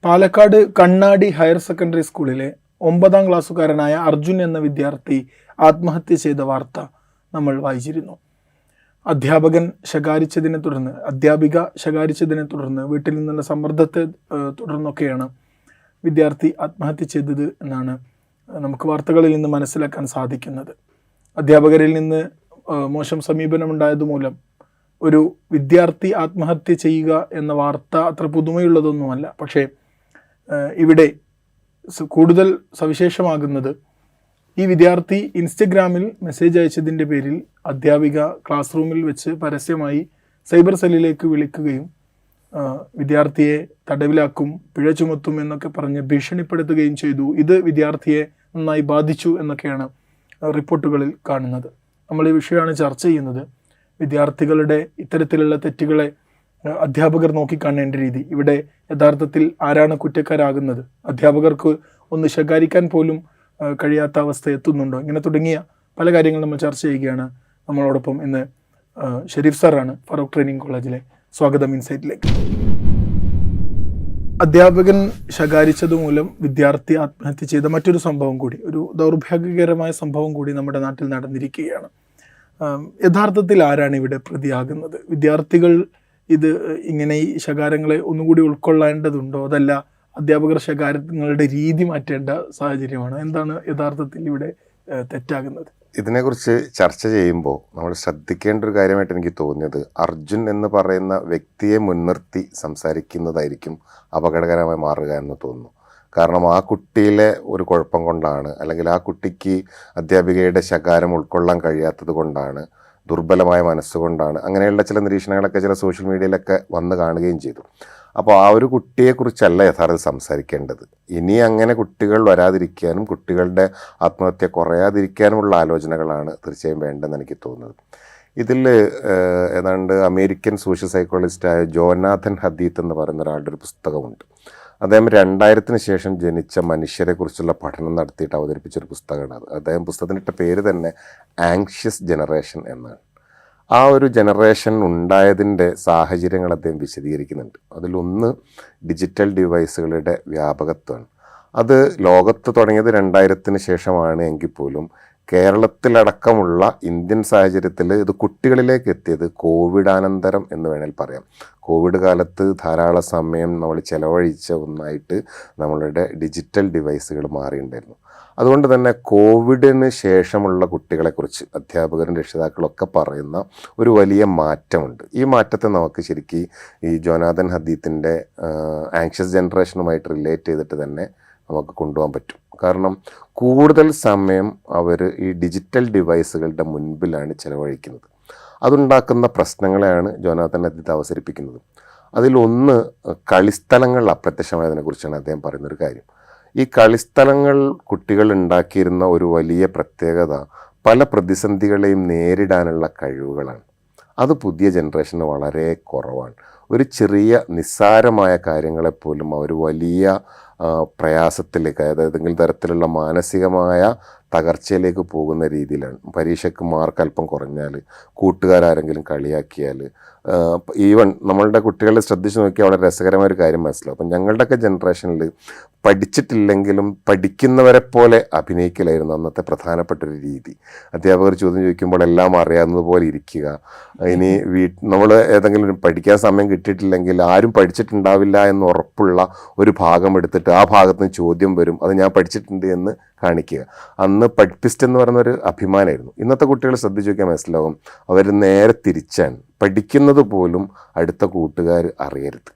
പാലക്കാട് കണ്ണാടി higher secondary സ്കൂളിലെ 9ാം ക്ലാസ്സുകാരനായ അർജുൻ എന്ന വിദ്യാർത്ഥി ആത്മഹത്യ ചെയ്ത വാർത്ത നമ്മൾ വായിച്ചിരുന്നു. അധ്യാപിക ശകാരിച്ചതിനെ തുടർന്ന് വീട്ടിൽ നിന്നുള്ള സമ്മർദ്ദത്തെ തുടർന്നൊക്കെയാണ് വിദ്യാർത്ഥി ആത്മഹത്യ ചെയ്തത് എന്നാണ് നമുക്ക് വാർത്തകളിൽ നിന്ന് മനസ്സിലാക്കാൻ സാധിക്കുന്നത്. അധ്യാപകരിൽ നിന്ന് മോശം സമീപനമുണ്ടായതുമൂലം ഒരു വിദ്യാർത്ഥി ആത്മഹത്യ ചെയ്യുക എന്ന വാർത്ത അത്ര പുതുമയുള്ളതൊന്നുമല്ല. പക്ഷേ ഇവിടെ കൂടുതൽ സവിശേഷമാകുന്നത് ഈ വിദ്യാർത്ഥി ഇൻസ്റ്റഗ്രാമിൽ മെസ്സേജ് അയച്ചതിൻ്റെ പേരിൽ അധ്യാപിക ക്ലാസ് റൂമിൽ വെച്ച് പരസ്യമായി സൈബർ സെല്ലിലേക്ക് വിളിക്കുകയും വിദ്യാർത്ഥിയെ തടവിലാക്കും, പിഴ ചുമത്തും എന്നൊക്കെ പറഞ്ഞ് ഭീഷണിപ്പെടുത്തുകയും ചെയ്തു. ഇത് വിദ്യാർത്ഥിയെ നന്നായി ബാധിച്ചു എന്നൊക്കെയാണ് റിപ്പോർട്ടുകളിൽ കാണുന്നത്. നമ്മൾ ഈ വിഷയമാണ് ചർച്ച ചെയ്യുന്നത്. വിദ്യാർത്ഥികളുടെ ഇത്തരത്തിലുള്ള തെറ്റുകളെ അധ്യാപകർ നോക്കിക്കാണേണ്ട രീതി, ഇവിടെ യഥാർത്ഥത്തിൽ ആരാണ് കുറ്റക്കാരാകുന്നത്, അധ്യാപകർക്ക് ഒന്ന് ശകാരിക്കാൻ പോലും കഴിയാത്ത അവസ്ഥ എത്തുന്നുണ്ടോ, ഇങ്ങനെ തുടങ്ങിയ പല കാര്യങ്ങൾ നമ്മൾ ചർച്ച ചെയ്യുകയാണ്. നമ്മളോടൊപ്പം ഇന്ന് ഷെരീഫ് സാറാണ്, ഫറൂഖ് ട്രെയിനിങ് കോളേജിലെ. സ്വാഗതം ഇൻസൈറ്റിലേക്ക്. അധ്യാപകൻ ശകാരിച്ചതുമൂലം വിദ്യാർത്ഥി ആത്മഹത്യ ചെയ്ത മറ്റൊരു സംഭവം കൂടി, ഒരു ദൗർഭാഗ്യകരമായ സംഭവം കൂടി നമ്മുടെ നാട്ടിൽ നടന്നിരിക്കുകയാണ്. യഥാർത്ഥത്തിൽ ആരാണ് ഇവിടെ പ്രതിയാകുന്നത്? വിദ്യാർത്ഥികൾ ഇത് ഇങ്ങനെ ഈ ശകാരങ്ങളെ ഒന്നുകൂടി ഉൾക്കൊള്ളേണ്ടതുണ്ടോ, അതല്ല അധ്യാപകർ ശകാരങ്ങളുടെ രീതി മാറ്റേണ്ട സാഹചര്യമാണ്? എന്താണ് യഥാർത്ഥത്തിൽ ഇവിടെ തെറ്റാകുന്നത്? ഇതിനെക്കുറിച്ച് ചർച്ച ചെയ്യുമ്പോൾ നമ്മൾ ശ്രദ്ധിക്കേണ്ട ഒരു കാര്യമായിട്ട് എനിക്ക് തോന്നിയത്, അർജുൻ എന്ന് പറയുന്ന വ്യക്തിയെ മുൻനിർത്തി സംസാരിക്കുന്നതായിരിക്കും അപകടകരമായി മാറുക എന്ന് തോന്നുന്നു. കാരണം ആ കുട്ടിയിലെ ഒരു കുഴപ്പം കൊണ്ടാണ്, അല്ലെങ്കിൽ ആ കുട്ടിക്ക് അധ്യാപികയുടെ ശകാരം ഉൾക്കൊള്ളാൻ കഴിയാത്തത് കൊണ്ടാണ്, ദുർബലമായ മനസ്സുകൊണ്ടാണ്, അങ്ങനെയുള്ള ചില നിരീക്ഷണങ്ങളൊക്കെ ചില സോഷ്യൽ മീഡിയയിലൊക്കെ വന്ന് കാണുകയും ചെയ്തു. അപ്പോൾ ആ ഒരു കുട്ടിയെക്കുറിച്ചല്ല യഥാർത്ഥത്തിൽ സംസാരിക്കേണ്ടത്. ഇനി അങ്ങനെ കുട്ടികൾ വരാതിരിക്കാനും കുട്ടികളുടെ ആത്മഹത്യ കുറയാതിരിക്കാനുമുള്ള ആലോചനകളാണ് തീർച്ചയായും വേണ്ടെന്ന് എനിക്ക് തോന്നുന്നത്. ഇതിൽ ഏതാണ്ട് അമേരിക്കൻ സോഷ്യൽ സൈക്കോളജിസ്റ്റായ ജോനാഥൻ ഹദീത്ത് എന്ന് പറയുന്ന ഒരാളുടെ ഒരു പുസ്തകമുണ്ട്. അദ്ദേഹം 2000-ന് ശേഷം ജനിച്ച മനുഷ്യരെക്കുറിച്ചുള്ള പഠനം നടത്തിയിട്ട് അവതരിപ്പിച്ചൊരു പുസ്തകമാണ് അത്. അദ്ദേഹം പുസ്തകത്തിനിട്ട പേര് തന്നെ ആങ്ഷ്യസ് ജനറേഷൻ എന്നാണ്. ആ ഒരു ജനറേഷൻ ഉണ്ടായതിൻ്റെ സാഹചര്യങ്ങൾ അദ്ദേഹം വിശദീകരിക്കുന്നുണ്ട്. അതിലൊന്ന് ഡിജിറ്റൽ ഡിവൈസുകളുടെ വ്യാപകത്വമാണ്. അത് ലോകത്ത് തുടങ്ങിയത് 2000-ന് ശേഷമാണ് എങ്കിൽ പോലും കേരളത്തിലടക്കമുള്ള ഇന്ത്യൻ സാഹചര്യത്തിൽ ഇത് കുട്ടികളിലേക്ക് എത്തിയത് കോവിഡാനന്തരം എന്ന് വേണേൽ പറയാം. കോവിഡ് കാലത്ത് ധാരാളം സമയം നമ്മൾ ചെലവഴിച്ച ഒന്നായിട്ട് നമ്മളുടെ ഡിജിറ്റൽ ഡിവൈസുകൾ മാറിയിട്ടുണ്ടായിരുന്നു. അതുകൊണ്ട് തന്നെ കോവിഡിന് ശേഷമുള്ള കുട്ടികളെക്കുറിച്ച് അധ്യാപകരും രക്ഷിതാക്കളൊക്കെ പറയുന്ന ഒരു വലിയ മാറ്റമുണ്ട്. ഈ മാറ്റത്തെ നമുക്ക് ശരിക്കും ഈ ജോനാഥൻ ഹദീത്തിൻ്റെ ആങ്ഷ്യസ് ജനറേഷനുമായിട്ട് റിലേറ്റ് ചെയ്തിട്ട് തന്നെ നമുക്ക് കൊണ്ടുപോകാൻ പറ്റും. കാരണം കൂടുതൽ സമയം അവർ ഈ ഡിജിറ്റൽ ഡിവൈസുകളുടെ മുൻപിലാണ് ചിലവഴിക്കുന്നത്. അതുണ്ടാക്കുന്ന പ്രശ്നങ്ങളെയാണ് ജോനാഥൻ ഹദീത്ത് അവതരിപ്പിക്കുന്നത്. അതിലൊന്ന് കളിസ്ഥലങ്ങൾ അപ്രത്യക്ഷമായതിനെക്കുറിച്ചാണ് അദ്ദേഹം പറയുന്നൊരു കാര്യം. ഈ കളിസ്ഥലങ്ങൾ കുട്ടികൾ ഉണ്ടാക്കിയിരുന്ന ഒരു വലിയ പ്രത്യേകത പല പ്രതിസന്ധികളെയും നേരിടാനുള്ള കഴിവുകളാണ്. അത് പുതിയ ജനറേഷന് വളരെ കുറവാണ്. ഒരു ചെറിയ നിസ്സാരമായ കാര്യങ്ങളെപ്പോലും അവർ വലിയ പ്രയാസത്തിലേക്ക്, അതായത് ഏതെങ്കിലും തരത്തിലുള്ള മാനസികമായ തകർച്ചയിലേക്ക് പോകുന്ന രീതിയിലാണ്. പരീക്ഷയ്ക്ക് മാർക്ക് അല്പം കുറഞ്ഞാൽ, കൂട്ടുകാരെങ്കിലും കളിയാക്കിയാൽ, ഈവൻ നമ്മളുടെ കുട്ടികളെ ശ്രദ്ധിച്ച് നോക്കിയാൽ വളരെ രസകരമായ ഒരു കാര്യം മനസ്സിലാവും. അപ്പം ഞങ്ങളുടെയൊക്കെ ജനറേഷനിൽ പഠിച്ചിട്ടില്ലെങ്കിലും പഠിക്കുന്നവരെ പോലെ അഭിനയിക്കലായിരുന്നു അന്നത്തെ പ്രധാനപ്പെട്ടൊരു രീതി. അധ്യാപകർ ചോദ്യം ചോദിക്കുമ്പോൾ എല്ലാം അറിയാവുന്നതുപോലെ ഇരിക്കുക. ഇനി നമ്മൾ ഏതെങ്കിലും പഠിക്കാൻ സമയം കിട്ടിയിട്ടില്ലെങ്കിൽ ആരും പഠിച്ചിട്ടുണ്ടാവില്ല എന്ന് ഉറപ്പുള്ള ഒരു ഭാഗം എടുത്തിട്ട് ആ ഭാഗത്ത് നിന്ന് ചോദ്യം വരും, അത് ഞാൻ പഠിച്ചിട്ടുണ്ട് എന്ന് കാണിക്കുക. അന്ന് പഠിപ്പിസ്റ്റ് എന്ന് പറയുന്നൊരു അഭിമാനമായിരുന്നു. ഇന്നത്തെ കുട്ടികൾ ശ്രദ്ധിച്ച് നോക്കിയാൽ മനസ്സിലാവും, അവർ നേരെ തിരിച്ചാണ്. പഠിക്കുന്നത് പോലും അടുത്ത കൂട്ടുകാർ അറിയരുത്.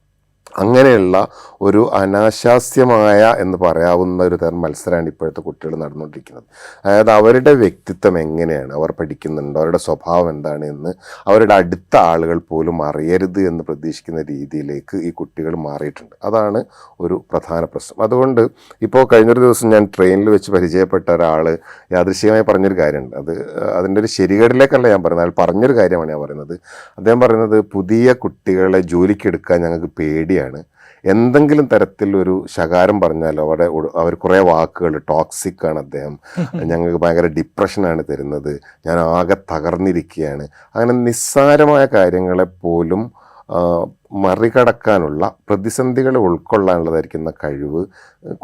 അങ്ങനെയുള്ള ഒരു അനാശാസ്യമായ എന്ന് പറയാവുന്ന ഒരു തരം മത്സരമാണ് ഇപ്പോഴത്തെ കുട്ടികൾ നടന്നുകൊണ്ടിരിക്കുന്നത്. അതായത് അവരുടെ വ്യക്തിത്വം എങ്ങനെയാണ്, അവർ പഠിക്കുന്നുണ്ടോ, അവരുടെ സ്വഭാവം എന്താണ് എന്ന് അവരുടെ അടുത്ത ആളുകൾ പോലും അറിയരുത് എന്ന് പ്രതീക്ഷിക്കുന്ന രീതിയിലേക്ക് ഈ കുട്ടികൾ മാറിയിട്ടുണ്ട്. അതാണ് ഒരു പ്രധാന പ്രശ്നം. അതുകൊണ്ട് ഇപ്പോൾ കഴിഞ്ഞൊരു ദിവസം ഞാൻ ട്രെയിനിൽ വെച്ച് പരിചയപ്പെട്ട ഒരാൾ യാദൃശ്ചികമായി പറഞ്ഞൊരു കാര്യമുണ്ട്. അതിൻ്റെ ഒരു ശരികേടിലേക്കല്ല ഞാൻ പറയുന്നത്, അയാൾ പറഞ്ഞൊരു കാര്യമാണ് ഞാൻ പറയുന്നത്. അദ്ദേഹം പറയുന്നത്, പുതിയ കുട്ടികളെ ജോലിക്കെടുക്കാൻ ഞങ്ങൾക്ക് പേടിയാണ്. എന്തെങ്കിലും തരത്തിൽ ഒരു ശകാരം പറഞ്ഞാൽ അവർ കുറേ വാക്കുകൾ ടോക്സിക്കാണ്, അദ്ദേഹം ഞങ്ങൾക്ക് ഭയങ്കര ഡിപ്രഷനാണ് തരുന്നത്, ഞാൻ ആകെ തകർന്നിരിക്കുകയാണ്. അങ്ങനെ നിസ്സാരമായ കാര്യങ്ങളെപ്പോലും മറികടക്കാനുള്ള പ്രതിസന്ധികളെ ഉൾക്കൊള്ളാനുള്ളതായിരിക്കുന്ന കഴിവ്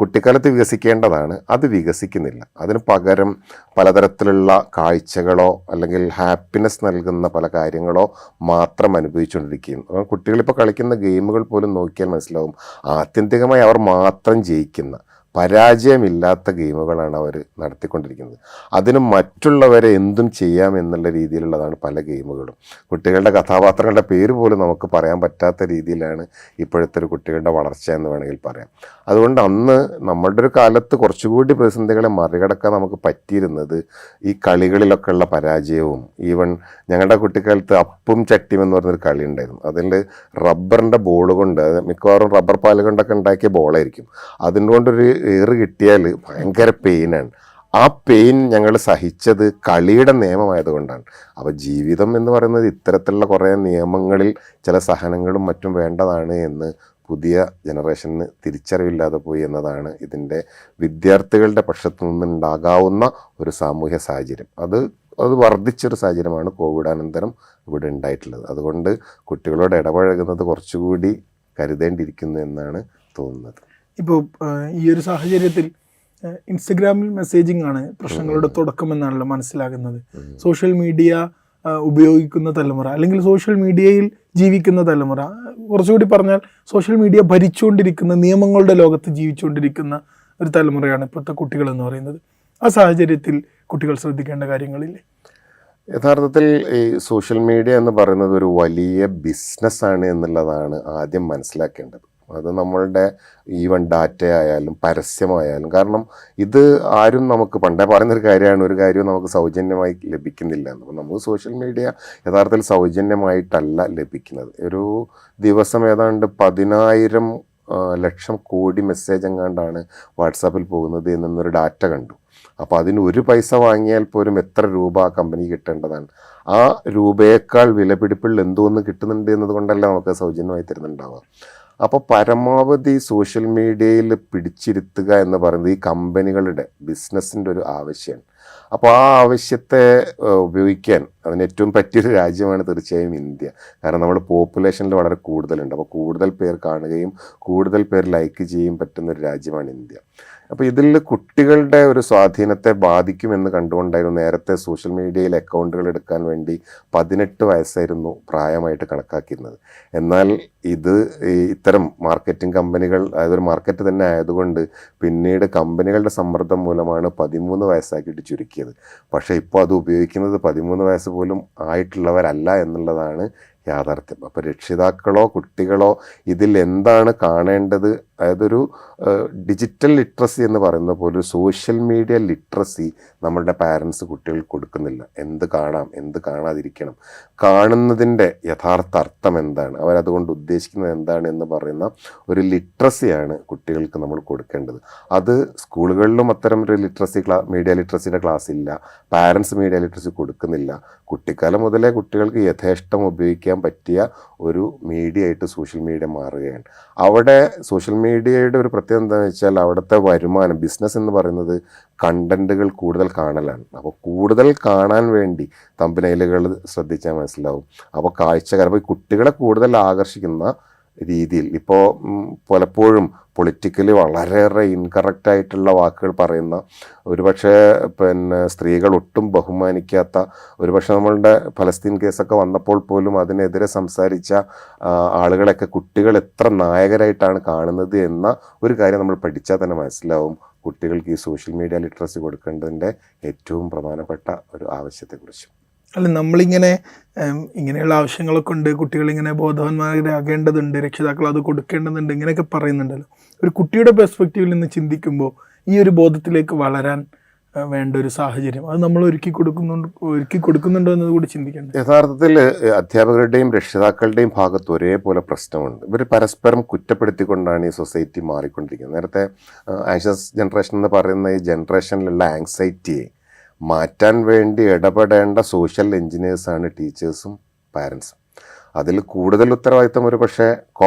കുട്ടിക്കാലത്ത് വികസിക്കേണ്ടതാണ്. അത് വികസിക്കുന്നില്ല. അതിന് പകരം പലതരത്തിലുള്ള കാഴ്ചകളോ അല്ലെങ്കിൽ ഹാപ്പിനെസ് നൽകുന്ന പല കാര്യങ്ങളോ മാത്രം അനുഭവിച്ചുകൊണ്ടിരിക്കുകയും കുട്ടികളിപ്പോൾ കളിക്കുന്ന ഗെയിമുകൾ പോലും നോക്കിയാൽ മനസ്സിലാവും ആത്യന്തികമായി അവർ മാത്രം ജയിക്കുന്ന പരാജയമില്ലാത്ത ഗെയിമുകളാണ് അവർ നടത്തിക്കൊണ്ടിരിക്കുന്നത്. അതിന് മറ്റുള്ളവരെ എന്തും ചെയ്യാം എന്നുള്ള രീതിയിലുള്ളതാണ് പല ഗെയിമുകളും. കുട്ടികളുടെ കഥാപാത്രങ്ങളുടെ പേര് പോലും നമുക്ക് പറയാൻ പറ്റാത്ത രീതിയിലാണ് ഇപ്പോഴത്തെ ഒരു കുട്ടികളുടെ വളർച്ച എന്ന് വേണമെങ്കിൽ പറയാം. അതുകൊണ്ട് അന്ന് നമ്മളുടെ ഒരു കാലത്ത് കുറച്ചുകൂടി പ്രതിസന്ധികളെ മറികടക്കാൻ നമുക്ക് പറ്റിയിരുന്നത് ഈ കളികളിലൊക്കെ ഉള്ള പരാജയവും. ഈവൻ ഞങ്ങളുടെ കുട്ടിക്കാലത്ത് അപ്പും ചട്ടിയും എന്ന് പറഞ്ഞൊരു കളി ഉണ്ടായിരുന്നു. അതിൽ റബ്ബറിൻ്റെ ബോൾ കൊണ്ട്, മിക്കവാറും റബ്ബർ പാല് കൊണ്ടൊക്കെ ഉണ്ടാക്കിയ ബോളായിരിക്കും, അതിനുകൊണ്ടൊരു ഏറ് കിട്ടിയാൽ ഭയങ്കര പെയിനാണ്. ആ പെയിൻ ഞങ്ങൾ സഹിച്ചത് കളിയുടെ നിയമമായതുകൊണ്ടാണ്. അപ്പോൾ ജീവിതം എന്ന് പറയുന്നത് ഇത്തരത്തിലുള്ള കുറേ നിയമങ്ങളിൽ ചില സഹനങ്ങളും മറ്റും വേണ്ടതാണ് എന്ന് പുതിയ ജനറേഷന് തിരിച്ചറിവില്ലാതെ പോയി എന്നതാണ് ഇതിൻ്റെ വിദ്യാർത്ഥികളുടെ പക്ഷത്തു നിന്നുണ്ടാകാവുന്ന ഒരു സാമൂഹ്യ സാഹചര്യം. അത് വർദ്ധിച്ചൊരു സാഹചര്യമാണ് കോവിഡാനന്തരം ഇവിടെ ഉണ്ടായിട്ടുള്ളത്. അതുകൊണ്ട് കുട്ടികളോട് ഇടപഴകുന്നത് കുറച്ചുകൂടി കരുതേണ്ടിയിരിക്കുന്നു എന്നാണ് തോന്നുന്നത്. ഇപ്പോൾ ഈ ഒരു സാഹചര്യത്തിൽ ഇൻസ്റ്റഗ്രാമിൽ മെസ്സേജിങ് ആണ് പ്രശ്നങ്ങളുടെ തുടക്കം എന്നാണല്ലോ മനസ്സിലാകുന്നത്. സോഷ്യൽ മീഡിയ ഉപയോഗിക്കുന്ന തലമുറ അല്ലെങ്കിൽ സോഷ്യൽ മീഡിയയിൽ ജീവിക്കുന്ന തലമുറ, കുറച്ചുകൂടി പറഞ്ഞാൽ സോഷ്യൽ മീഡിയ ഭരിച്ചുകൊണ്ടിരിക്കുന്ന നിയമങ്ങളുടെ ലോകത്ത് ജീവിച്ചുകൊണ്ടിരിക്കുന്ന ഒരു തലമുറയാണ് ഇപ്പോഴത്തെ കുട്ടികൾ എന്ന് പറയുന്നത്. ആ സാഹചര്യത്തിൽ കുട്ടികൾ ശ്രദ്ധിക്കേണ്ട കാര്യങ്ങളില്ലേ? യഥാർത്ഥത്തിൽ ഈ സോഷ്യൽ മീഡിയ എന്ന് പറയുന്നത് ഒരു വലിയ ബിസിനസ്സാണ് എന്നുള്ളതാണ് ആദ്യം മനസ്സിലാക്കേണ്ടത്. അത് നമ്മളുടെ ഈവൻ ഡാറ്റ ആയാലും പരസ്യമായാലും, കാരണം ഇത് ആരും നമുക്ക് പണ്ടേ പറയുന്നൊരു കാര്യമാണ്, ഒരു കാര്യവും നമുക്ക് സൗജന്യമായി ലഭിക്കുന്നില്ല എന്ന്. അപ്പോൾ നമുക്ക് സോഷ്യൽ മീഡിയ യഥാർത്ഥത്തിൽ സൗജന്യമായിട്ടല്ല ലഭിക്കുന്നത്. ഒരു ദിവസം ഏതാണ്ട് 10,000 ലക്ഷം കോടി മെസ്സേജ് എങ്ങാണ്ടാണ് വാട്സാപ്പിൽ പോകുന്നത് എന്നൊരു ഡാറ്റ കണ്ടു. അപ്പോൾ അതിന് 1 പൈസ വാങ്ങിയാൽ പോലും എത്ര രൂപ ആ കമ്പനി കിട്ടേണ്ടതാണ്. ആ രൂപയേക്കാൾ വിലപിടിപ്പുള്ള എന്തോന്ന് കിട്ടുന്നുണ്ട് എന്നതുകൊണ്ടല്ല നമുക്ക് സൗജന്യമായി തരുന്നുണ്ടാവുക. അപ്പോൾ പരമാവധി സോഷ്യൽ മീഡിയയിൽ പിടിച്ചിരുത്തുക എന്ന് പറയുന്നത് ഈ കമ്പനികളുടെ ബിസിനസ്സിൻ്റെ ഒരു ആവശ്യമാണ്. അപ്പോൾ ആ ആവശ്യത്തെ ഉപയോഗിക്കാൻ അതിന് ഏറ്റവും പറ്റിയൊരു രാജ്യമാണ് തീർച്ചയായും ഇന്ത്യ. കാരണം നമ്മൾ പോപ്പുലേഷനിൽ വളരെ കൂടുതലുണ്ട്. അപ്പോൾ കൂടുതൽ പേർ കാണുകയും കൂടുതൽ പേർ ലൈക്ക് ചെയ്യുകയും പറ്റുന്നൊരു രാജ്യമാണ് ഇന്ത്യ. അപ്പോൾ ഇതിൽ കുട്ടികളുടെ ഒരു സ്വാധീനത്തെ ബാധിക്കുമെന്ന് കണ്ടുകൊണ്ടായിരുന്നു നേരത്തെ സോഷ്യൽ മീഡിയയിൽ അക്കൗണ്ടുകൾ എടുക്കാൻ വേണ്ടി 18 വയസ്സായിരുന്നു പ്രായമായിട്ട് കണക്കാക്കിയിരുന്നത്. എന്നാൽ ഇത് ഇത്തരം മാർക്കറ്റിംഗ് കമ്പനികൾ, അതായത് ഒരു മാർക്കറ്റ് തന്നെ ആയതുകൊണ്ട് പിന്നീട് കമ്പനികളുടെ സമ്മർദ്ദം മൂലമാണ് 13 വയസ്സാക്കിയിട്ട് ചുരുക്കിയത്. പക്ഷേ ഇപ്പോൾ അത് ഉപയോഗിക്കുന്നത് 13 വയസ്സ് പോലും ആയിട്ടുള്ളവരല്ല എന്നുള്ളതാണ് യാഥാർത്ഥ്യം. അപ്പോൾ രക്ഷിതാക്കളോ കുട്ടികളോ ഇതിൽ എന്താണ് കാണേണ്ടത്, അതായത് ഒരു ഡിജിറ്റൽ ലിറ്ററസി എന്ന് പറയുന്ന പോലെ ഒരു സോഷ്യൽ മീഡിയ ലിറ്ററസി നമ്മളുടെ പാരൻസ് കുട്ടികൾക്ക് കൊടുക്കുന്നില്ല. എന്ത് കാണാം, എന്ത് കാണാതിരിക്കണം, കാണുന്നതിൻ്റെ യഥാർത്ഥ അർത്ഥം എന്താണ്, അവരതുകൊണ്ട് ഉദ്ദേശിക്കുന്നത് എന്താണ് എന്ന് പറയുന്ന ഒരു ലിറ്ററസിയാണ് കുട്ടികൾക്ക് നമ്മൾ കൊടുക്കേണ്ടത്. അത് സ്കൂളുകളിലും അത്തരം ഒരു മീഡിയ ലിറ്ററസിയുടെ ക്ലാസ് ഇല്ല. പാരൻസ് മീഡിയ ലിറ്ററസി കൊടുക്കുന്നില്ല. കുട്ടിക്കാലം മുതലേ കുട്ടികൾക്ക് യഥേഷ്ടം ഉപയോഗിക്കാൻ പറ്റിയ ഒരു മീഡിയ ആയിട്ട് സോഷ്യൽ മീഡിയ മാറുകയാണ്. അവിടെ സോഷ്യൽ മീഡിയയുടെ ഒരു പ്രത്യേകത എന്താണെന്ന് വെച്ചാൽ അവിടുത്തെ വരുമാനം, ബിസിനസ് എന്ന് പറയുന്നത് കണ്ടന്റുകൾ കൂടുതൽ കാണലാണ്. അപ്പോൾ കൂടുതൽ കാണാൻ വേണ്ടി തമ്പനയിലുകൾ ശ്രദ്ധിച്ചാൽ മനസ്സിലാവും. അപ്പോൾ കാഴ്ചക്കാർ, അപ്പോൾ കുട്ടികളെ കൂടുതൽ ആകർഷിക്കുന്ന രീതിയിൽ ഇപ്പോൾ പലപ്പോഴും പൊളിറ്റിക്കലി വളരെയേറെ ഇൻകറക്റ്റ് ആയിട്ടുള്ള വാക്കുകൾ പറയുന്ന, ഒരുപക്ഷെ സ്ത്രീകൾ ഒട്ടും ബഹുമാനിക്കാത്ത, ഒരുപക്ഷെ നമ്മളുടെ ഫലസ്തീൻ കേസൊക്കെ വന്നപ്പോൾ പോലും അതിനെതിരെ സംസാരിച്ച ആളുകളൊക്കെ കുട്ടികൾ എത്ര നായകരായിട്ടാണ് കാണുന്നത് എന്ന ഒരു കാര്യം നമ്മൾ പഠിച്ചാൽ തന്നെ മനസ്സിലാവും കുട്ടികൾക്ക് ഈ സോഷ്യൽ മീഡിയ ലിറ്ററസി കൊടുക്കേണ്ടതിൻ്റെ ഏറ്റവും പ്രധാനപ്പെട്ട ഒരു ആവശ്യത്തെക്കുറിച്ചും. അല്ല, ഇങ്ങനെയുള്ള ആവശ്യങ്ങളൊക്കെ ഉണ്ട്, കുട്ടികളിങ്ങനെ ബോധവാന്മാരാകേണ്ടതുണ്ട്, രക്ഷിതാക്കൾ അത് കൊടുക്കേണ്ടതുണ്ട്, ഇങ്ങനെയൊക്കെ പറയുന്നുണ്ടല്ലോ. ഒരു കുട്ടിയുടെ പെർസ്പെക്റ്റീവിൽ നിന്ന് ചിന്തിക്കുമ്പോൾ ഈ ഒരു ബോധത്തിലേക്ക് വളരാൻ വേണ്ട ഒരു സാഹചര്യം അത് നമ്മൾ ഒരുക്കി കൊടുക്കുന്നുണ്ടോ എന്നത് കൂടി ചിന്തിക്കേണ്ടത്. യഥാർത്ഥത്തിൽ അധ്യാപകരുടെയും രക്ഷിതാക്കളുടെയും ഭാഗത്ത് ഒരേപോലെ പ്രശ്നമുണ്ട്. ഇവർ പരസ്പരം കുറ്റപ്പെടുത്തിക്കൊണ്ടാണ് ഈ സൊസൈറ്റി മാറിക്കൊണ്ടിരിക്കുന്നത്. നേരത്തെ ആൻഷ്യസ് ജനറേഷൻ എന്ന് പറയുന്ന ഈ ജനറേഷനിലുള്ള ആങ്സൈറ്റിയെ മാറ്റാൻ വേണ്ടി ഇടപെടേണ്ട സോഷ്യൽ എഞ്ചിനീയേഴ്സാണ് ടീച്ചേഴ്സും പാരൻസും. അതിൽ കൂടുതൽ ഉത്തരവാദിത്തം ഒരു പക്ഷേ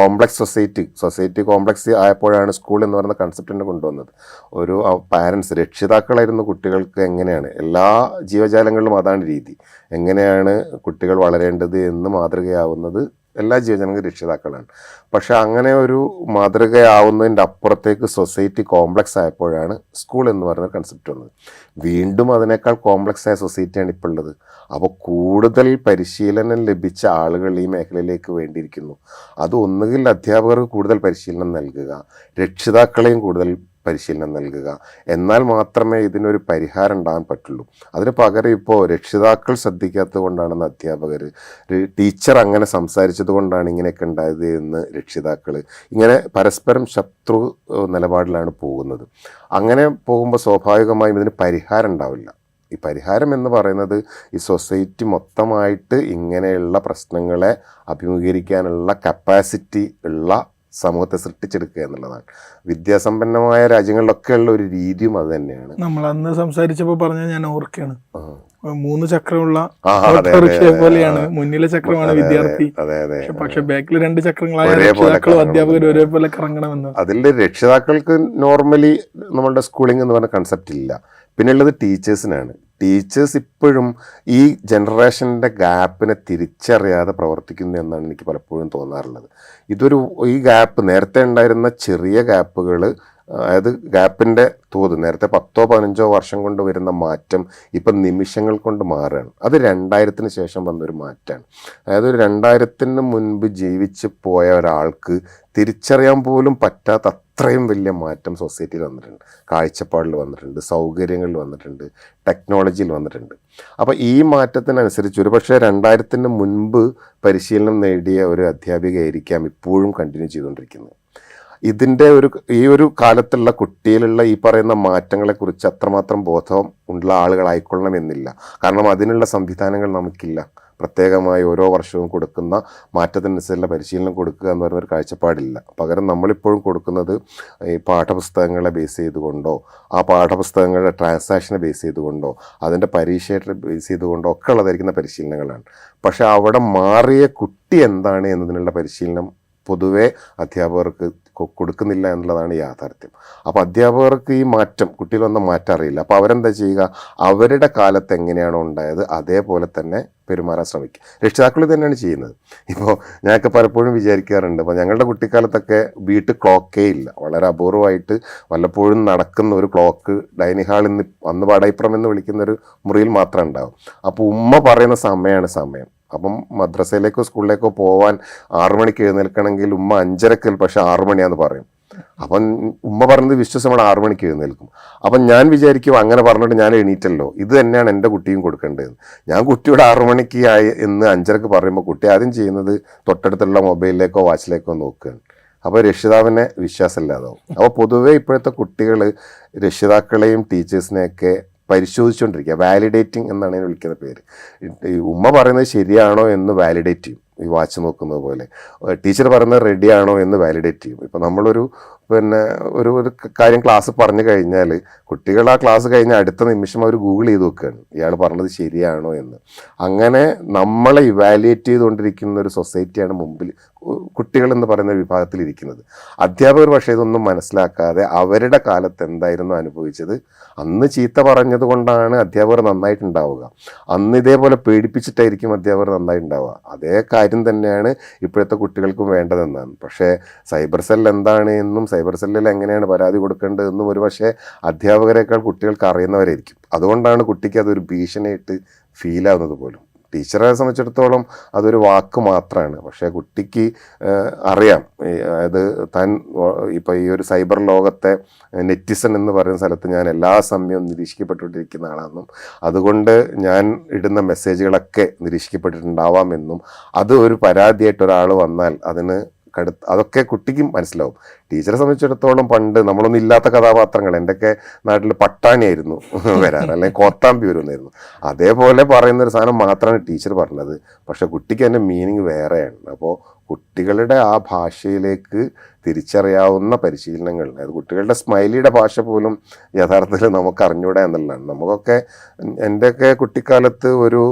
സൊസൈറ്റി കോംപ്ലക്സ് ആയപ്പോഴാണ് സ്കൂൾ എന്ന് പറയുന്ന കൺസെപ്റ്റിനെ കൊണ്ടുവന്നത്. ഒരു പാരൻസ്, രക്ഷിതാക്കളായിരുന്നു കുട്ടികൾക്ക് എങ്ങനെയാണ്, എല്ലാ ജീവജാലങ്ങളിലും അതാണ് രീതി, എങ്ങനെയാണ് കുട്ടികൾ വളരേണ്ടത് എന്ന് മാതൃകയാവുന്നത് എല്ലാ ജീവജനങ്ങളും രക്ഷിതാക്കളാണ്. പക്ഷെ അങ്ങനെ ഒരു മാതൃകയാവുന്നതിൻ്റെ അപ്പുറത്തേക്ക് സൊസൈറ്റി കോംപ്ലക്സ് ആയപ്പോഴാണ് സ്കൂൾ എന്ന് പറയുന്ന കൺസെപ്റ്റ് വന്നത്. വീണ്ടും അതിനേക്കാൾ കോംപ്ലക്സ് ആയ സൊസൈറ്റിയാണ് ഇപ്പോൾ ഉള്ളത്. അപ്പോൾ കൂടുതൽ പരിശീലനം ലഭിച്ച ആളുകൾ ഈ മേഖലയിലേക്ക് വേണ്ടിയിരിക്കുന്നു. അത് ഒന്നുകിൽ അധ്യാപകർക്ക് കൂടുതൽ പരിശീലനം നൽകുക, രക്ഷിതാക്കളെയും കൂടുതൽ പരിശീലനം നൽകുക, എന്നാൽ മാത്രമേ ഇതിനൊരു പരിഹാരം ഉണ്ടാകാൻ പറ്റുള്ളൂ. അതിന് പകരം ഇപ്പോൾ രക്ഷിതാക്കൾ ശ്രദ്ധിക്കാത്തത് കൊണ്ടാണെന്ന് അധ്യാപകർ, ടീച്ചർ അങ്ങനെ സംസാരിച്ചത് കൊണ്ടാണ് ഇങ്ങനെയൊക്കെ ഉണ്ടായത് എന്ന് രക്ഷിതാക്കൾ, ഇങ്ങനെ പരസ്പരം ശത്രു നിലപാടിലാണ് പോകുന്നത്. അങ്ങനെ പോകുമ്പോൾ സ്വാഭാവികമായും ഇതിന് പരിഹാരം ഉണ്ടാവില്ല. ഈ പരിഹാരം എന്ന് പറയുന്നത് ഈ സൊസൈറ്റി മൊത്തമായിട്ട് ഇങ്ങനെയുള്ള പ്രശ്നങ്ങളെ അഭിമുഖീകരിക്കാനുള്ള കപ്പാസിറ്റി ഉള്ള സമൂഹത്തെ സൃഷ്ടിച്ചെടുക്കുക എന്നുള്ളതാണ്. വിദ്യാസമ്പന്നമായ രാജ്യങ്ങളിലൊക്കെ ഉള്ള ഒരു രീതിയും അത് തന്നെയാണ്. നമ്മൾ അന്ന് സംസാരിച്ചപ്പോൾ പറഞ്ഞ ഞാൻ ഓർക്കുകയാണ്, 3 ചക്രമുള്ള ഓട്ടോറിക്ഷയെ പോലെയാണ് മുന്നിലെ ചക്രമാണ് വിദ്യാർത്ഥി, പക്ഷെ ബാക്കിൽ 2 ചക്രങ്ങളായ രക്ഷിതാക്കളും അധ്യാപകരും ഒരേപോലെ കറങ്ങണമെന്ന്. അതിൽ രക്ഷിതാക്കൾക്ക് നോർമലി നമ്മളുടെ സ്കൂളിംഗ് എന്ന് പറഞ്ഞ കൺസെപ്റ്റ് ഇല്ല. പിന്നെ ഉള്ളത് ടീച്ചേഴ്സിനാണ്. ടീച്ചേഴ്സ് ഇപ്പോഴും ഈ ജനറേഷൻ്റെ ഗ്യാപ്പിനെ തിരിച്ചറിയാതെ പ്രവർത്തിക്കുന്നു എന്നാണ് എനിക്ക് പലപ്പോഴും തോന്നാറുള്ളത്. ഈ ഗ്യാപ്പ് നേരത്തെ ഉണ്ടായിരുന്ന ചെറിയ ഗ്യാപ്പുകൾ, അതായത് ഗ്യാപ്പിൻ്റെ തോത് നേരത്തെ 10-15 വർഷം കൊണ്ട് വരുന്ന മാറ്റം ഇപ്പം നിമിഷങ്ങൾ കൊണ്ട് മാറുകയാണ്. അത് 2000-ന് ശേഷം വന്നൊരു മാറ്റമാണ്. അതായത് 2000-ന് മുൻപ് ജീവിച്ച് പോയ ഒരാൾക്ക് തിരിച്ചറിയാൻ പോലും പറ്റാത്ത അത്രയും വലിയ മാറ്റം സൊസൈറ്റിയിൽ വന്നിട്ടുണ്ട്. കാഴ്ചപ്പാടിൽ വന്നിട്ടുണ്ട്, സൗകര്യങ്ങളിൽ വന്നിട്ടുണ്ട്, ടെക്നോളജിയിൽ വന്നിട്ടുണ്ട്. അപ്പോൾ ഈ മാറ്റത്തിനനുസരിച്ച് ഒരുപക്ഷെ 2000-ന് മുൻപ് പരിശീലനം നേടിയ ഒരു അധ്യാപികയായിരിക്കാം ഇപ്പോഴും കണ്ടിന്യൂ ചെയ്തുകൊണ്ടിരിക്കുന്നത്. ഇതിൻ്റെ ഈ ഒരു കാലത്തുള്ള കുട്ടിയിലുള്ള ഈ പറയുന്ന മാറ്റങ്ങളെക്കുറിച്ച് അത്രമാത്രം ബോധം ഉള്ള ആളുകളായിക്കൊള്ളണം എന്നില്ല. കാരണം അതിനുള്ള സംവിധാനങ്ങൾ നമുക്കില്ല. പ്രത്യേകമായി ഓരോ വർഷവും കൊടുക്കുന്ന മാറ്റത്തിനനുസരിച്ചുള്ള പരിശീലനം കൊടുക്കുക എന്ന് പറയുന്നൊരു കാഴ്ചപ്പാടില്ല. പകരം നമ്മളിപ്പോഴും കൊടുക്കുന്നത് ഈ പാഠപുസ്തകങ്ങളെ ബേസ് ചെയ്തുകൊണ്ടോ, ആ പാഠപുസ്തകങ്ങളുടെ ട്രാൻസാക്ഷനെ ബേസ് ചെയ്തുകൊണ്ടോ, അതിൻ്റെ പരീക്ഷയെ ബേസ് ചെയ്തുകൊണ്ടോ ഒക്കെ ഉള്ളതായിരിക്കുന്ന പരിശീലനങ്ങളാണ്. പക്ഷെ അവിടെ മാറിയ കുട്ടി എന്താണ് എന്നതിനുള്ള പരിശീലനം പൊതുവെ അധ്യാപകർക്ക് കൊടുക്കുന്നില്ല എന്നുള്ളതാണ് യാഥാർത്ഥ്യം. അപ്പോൾ അധ്യാപകർക്ക് ഈ മാറ്റം, കുട്ടികൾ വന്ന മാറ്റം അറിയില്ല. അപ്പോൾ അവരെന്താ ചെയ്യുക? അവരുടെ കാലത്ത് എങ്ങനെയാണോ ഉണ്ടായത് അതേപോലെ തന്നെ പെരുമാറാൻ ശ്രമിക്കും. രക്ഷിതാക്കൾ തന്നെയാണ് ചെയ്യുന്നത്. ഇപ്പോൾ ഞങ്ങൾക്ക് പലപ്പോഴും വിചാരിക്കാറുണ്ട്, അപ്പോൾ ഞങ്ങളുടെ കുട്ടിക്കാലത്തൊക്കെ വീട്ടിൽ ക്ലോക്കേ ഇല്ല. വളരെ അപൂർവമായിട്ട് വല്ലപ്പോഴും നടക്കുന്ന ഒരു ക്ലോക്ക് ഡൈനിങ് ഹാളിൽ നിന്ന് അന്ന് പാടായിപ്പുറം എന്ന് വിളിക്കുന്നൊരു മുറിയിൽ മാത്രം ഉണ്ടാവും. അപ്പോൾ ഉമ്മ പറയുന്ന സമയമാണ് സമയം. അപ്പം മദ്രസയിലേക്കോ സ്കൂളിലേക്കോ പോകാൻ 6 മണിക്ക് എഴുന്നേൽക്കണമെങ്കിൽ ഉമ്മ 5:30, പക്ഷെ 6 മണിയാന്ന് പറയും. അപ്പം ഉമ്മ പറഞ്ഞത് വിശ്വസം നമ്മൾ 6 മണിക്ക് എഴുന്നേൽക്കും. അപ്പം ഞാൻ വിചാരിക്കും, അങ്ങനെ പറഞ്ഞിട്ട് ഞാൻ എണീറ്റല്ലോ, ഇത് തന്നെയാണ് എൻ്റെ കുട്ടിയും കൊടുക്കേണ്ടത്. ഞാൻ കുട്ടിയോട് 6 മണിക്ക് ആയി എന്ന് 5:30 പറയുമ്പോൾ കുട്ടി ആദ്യം ചെയ്യുന്നത് തൊട്ടടുത്തുള്ള മൊബൈലിലേക്കോ വാച്ചിലേക്കോ നോക്കുകയാണ്. അപ്പോൾ രക്ഷിതാവിനെ വിശ്വാസമില്ലാതാവും. അപ്പോൾ പൊതുവേ ഇപ്പോഴത്തെ കുട്ടികൾ രക്ഷിതാക്കളെയും ടീച്ചേഴ്സിനെയൊക്കെ പരിശോധിച്ചുകൊണ്ടിരിക്കുക. വാലിഡേറ്റിംഗ് എന്നാണ് ഇതിനെ വിളിക്കുന്ന പേര്. ഈ ഉമ്മ പറയുന്നത് ശരിയാണോ എന്ന് വാലിഡേറ്റ് ചെയ്യും. ഈ വാച്ച് നോക്കുന്നത് പോലെ ടീച്ചർ പറയുന്നത് റെഡിയാണോ എന്ന് വാലിഡേറ്റ് ചെയ്യും. ഇപ്പോൾ നമ്മളൊരു ഒരു കാര്യം ക്ലാസ് പറഞ്ഞു കഴിഞ്ഞാൽ കുട്ടികൾ ആ ക്ലാസ് കഴിഞ്ഞ അടുത്ത നിമിഷം അവർ ഗൂഗിൾ ചെയ്ത് നോക്കുകയാണ് ഇയാൾ പറഞ്ഞത് ശരിയാണോ എന്ന്. അങ്ങനെ നമ്മളെ ഇവാലുവേറ്റ് ചെയ്തുകൊണ്ടിരിക്കുന്ന ഒരു സൊസൈറ്റിയാണ് മുമ്പിൽ കുട്ടികൾ എന്ന് പറയുന്ന വിഭാഗത്തിലിരിക്കുന്നത്. അധ്യാപകർ പക്ഷേ ഇതൊന്നും മനസ്സിലാക്കാതെ അവരുടെ കാലത്ത് എന്തായിരുന്നു അനുഭവിച്ചത്, അന്ന് ചീത്ത പറഞ്ഞത് കൊണ്ടാണ് അധ്യാപകർ നന്നായിട്ടുണ്ടാവുക, അന്ന് ഇതേപോലെ പേടിപ്പിച്ചിട്ടായിരിക്കും അധ്യാപകർ നന്നായിട്ടുണ്ടാവുക. അതേ കാര്യം തന്നെയാണ് ഇപ്പോഴത്തെ കുട്ടികൾക്കും വേണ്ടതെന്നാണ്. പക്ഷേ സൈബർ സെൽ എന്താണ് എന്നും സൈബർ സെല്ലിൽ എങ്ങനെയാണ് പരാതി കൊടുക്കേണ്ടതെന്നും ഒരുപക്ഷെ അധ്യാപകരെക്കാൾ കുട്ടികൾക്ക് അറിയുന്നവരായിരിക്കും. അതുകൊണ്ടാണ് കുട്ടിക്ക് അതൊരു ഭീഷണിയായിട്ട് ഫീലാവുന്നത് പോലും. ടീച്ചറെ സംബന്ധിച്ചിടത്തോളം അതൊരു വാക്ക് മാത്രമാണ്. പക്ഷേ കുട്ടിക്ക് അറിയാം, അതായത് താൻ ഇപ്പോൾ ഈ ഒരു സൈബർ ലോകത്തെ നെറ്റിസൺ എന്ന് പറയുന്ന സ്ഥലത്ത് ഞാൻ എല്ലാ സമയവും നിരീക്ഷിക്കപ്പെട്ടുകൊണ്ടിരിക്കുന്ന ആളാണെന്നും അതുകൊണ്ട് ഞാൻ ഇടുന്ന മെസ്സേജുകളൊക്കെ നിരീക്ഷിക്കപ്പെട്ടിട്ടുണ്ടാവാമെന്നും അത് ഒരു പരാതിയായിട്ട് ഒരാൾ വന്നാൽ അതൊക്കെ കുട്ടിക്കും മനസ്സിലാവും. ടീച്ചറെ സംബന്ധിച്ചിടത്തോളം പണ്ട് നമ്മളൊന്നും ഇല്ലാത്ത കഥാപാത്രങ്ങൾ, എൻ്റെയൊക്കെ നാട്ടിൽ പട്ടാണിയായിരുന്നു വരാൻ, അല്ലെങ്കിൽ കോത്താമ്പി വരുന്നായിരുന്നു. അതേപോലെ പറയുന്നൊരു സാധനം മാത്രമാണ് ടീച്ചർ പറഞ്ഞത്. പക്ഷെ കുട്ടിക്ക് അതിൻ്റെ മീനിങ് വേറെയാണ്. അപ്പോൾ കുട്ടികളുടെ ആ ഭാഷയിലേക്ക് തിരിച്ചറിയാവുന്ന പരിശീലനങ്ങൾ, അതായത് കുട്ടികളുടെ സ്മൈലിയുടെ ഭാഷ പോലും യഥാർത്ഥത്തിൽ നമുക്ക് അറിഞ്ഞൂടാ എന്നുള്ളതാണ്. നമുക്കൊക്കെ എൻ്റെയൊക്കെ കുട്ടിക്കാലത്ത് ഒരു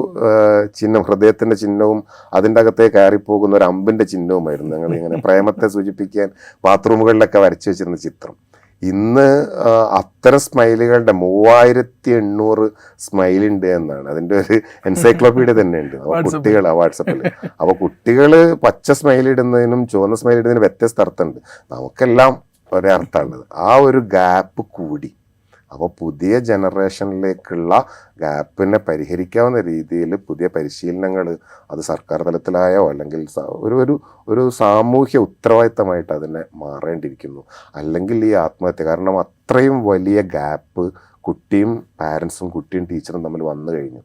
ചിഹ്നം, ഹൃദയത്തിൻ്റെ ചിഹ്നവും അതിൻ്റെ അകത്തേക്ക് കയറിപ്പോകുന്ന ഒരു അമ്പിൻ്റെ ചിഹ്നവുമായിരുന്നു. ഞങ്ങൾ ഇങ്ങനെ പ്രേമത്തെ സൂചിപ്പിക്കാൻ ബാത്റൂമുകളിലൊക്കെ വരച്ചു വെച്ചിരുന്ന ചിത്രം. ഇന്ന് അത്തരം സ്മൈലുകളുടെ 3800 സ്മൈൽ ഉണ്ട് എന്നാണ് അതിൻ്റെ ഒരു എൻസൈക്ലോപീഡിയ തന്നെ ഉണ്ട്. അപ്പോൾ കുട്ടികൾ വാട്സപ്പിൽ അപ്പോൾ കുട്ടികൾ പച്ച സ്മൈൽ ഇടുന്നതിനും ചുവന്ന സ്മൈൽ ഇടുന്നതിനും വ്യത്യസ്ത അർത്ഥമുണ്ട്. നമുക്കെല്ലാം ഒരേ അർത്ഥമാണുള്ളത്. ആ ഒരു ഗ്യാപ്പ് കൂടി. അപ്പോൾ പുതിയ ജനറേഷനിലേക്കുള്ള ഗ്യാപ്പിനെ പരിഹരിക്കാവുന്ന രീതിയിൽ പുതിയ പരിശീലനങ്ങൾ അത് സർക്കാർ തലത്തിലായോ അല്ലെങ്കിൽ ഒരു സാമൂഹ്യ ഉത്തരവാദിത്തമായിട്ട് അതിനെ മാറേണ്ടിയിരിക്കുന്നു. അല്ലെങ്കിൽ ഈ ആത്മഹത്യ, കാരണം അത്രയും വലിയ ഗ്യാപ്പ് കുട്ടിയും പാരൻസും കുട്ടിയും ടീച്ചറും തമ്മിൽ വന്നു കഴിഞ്ഞു.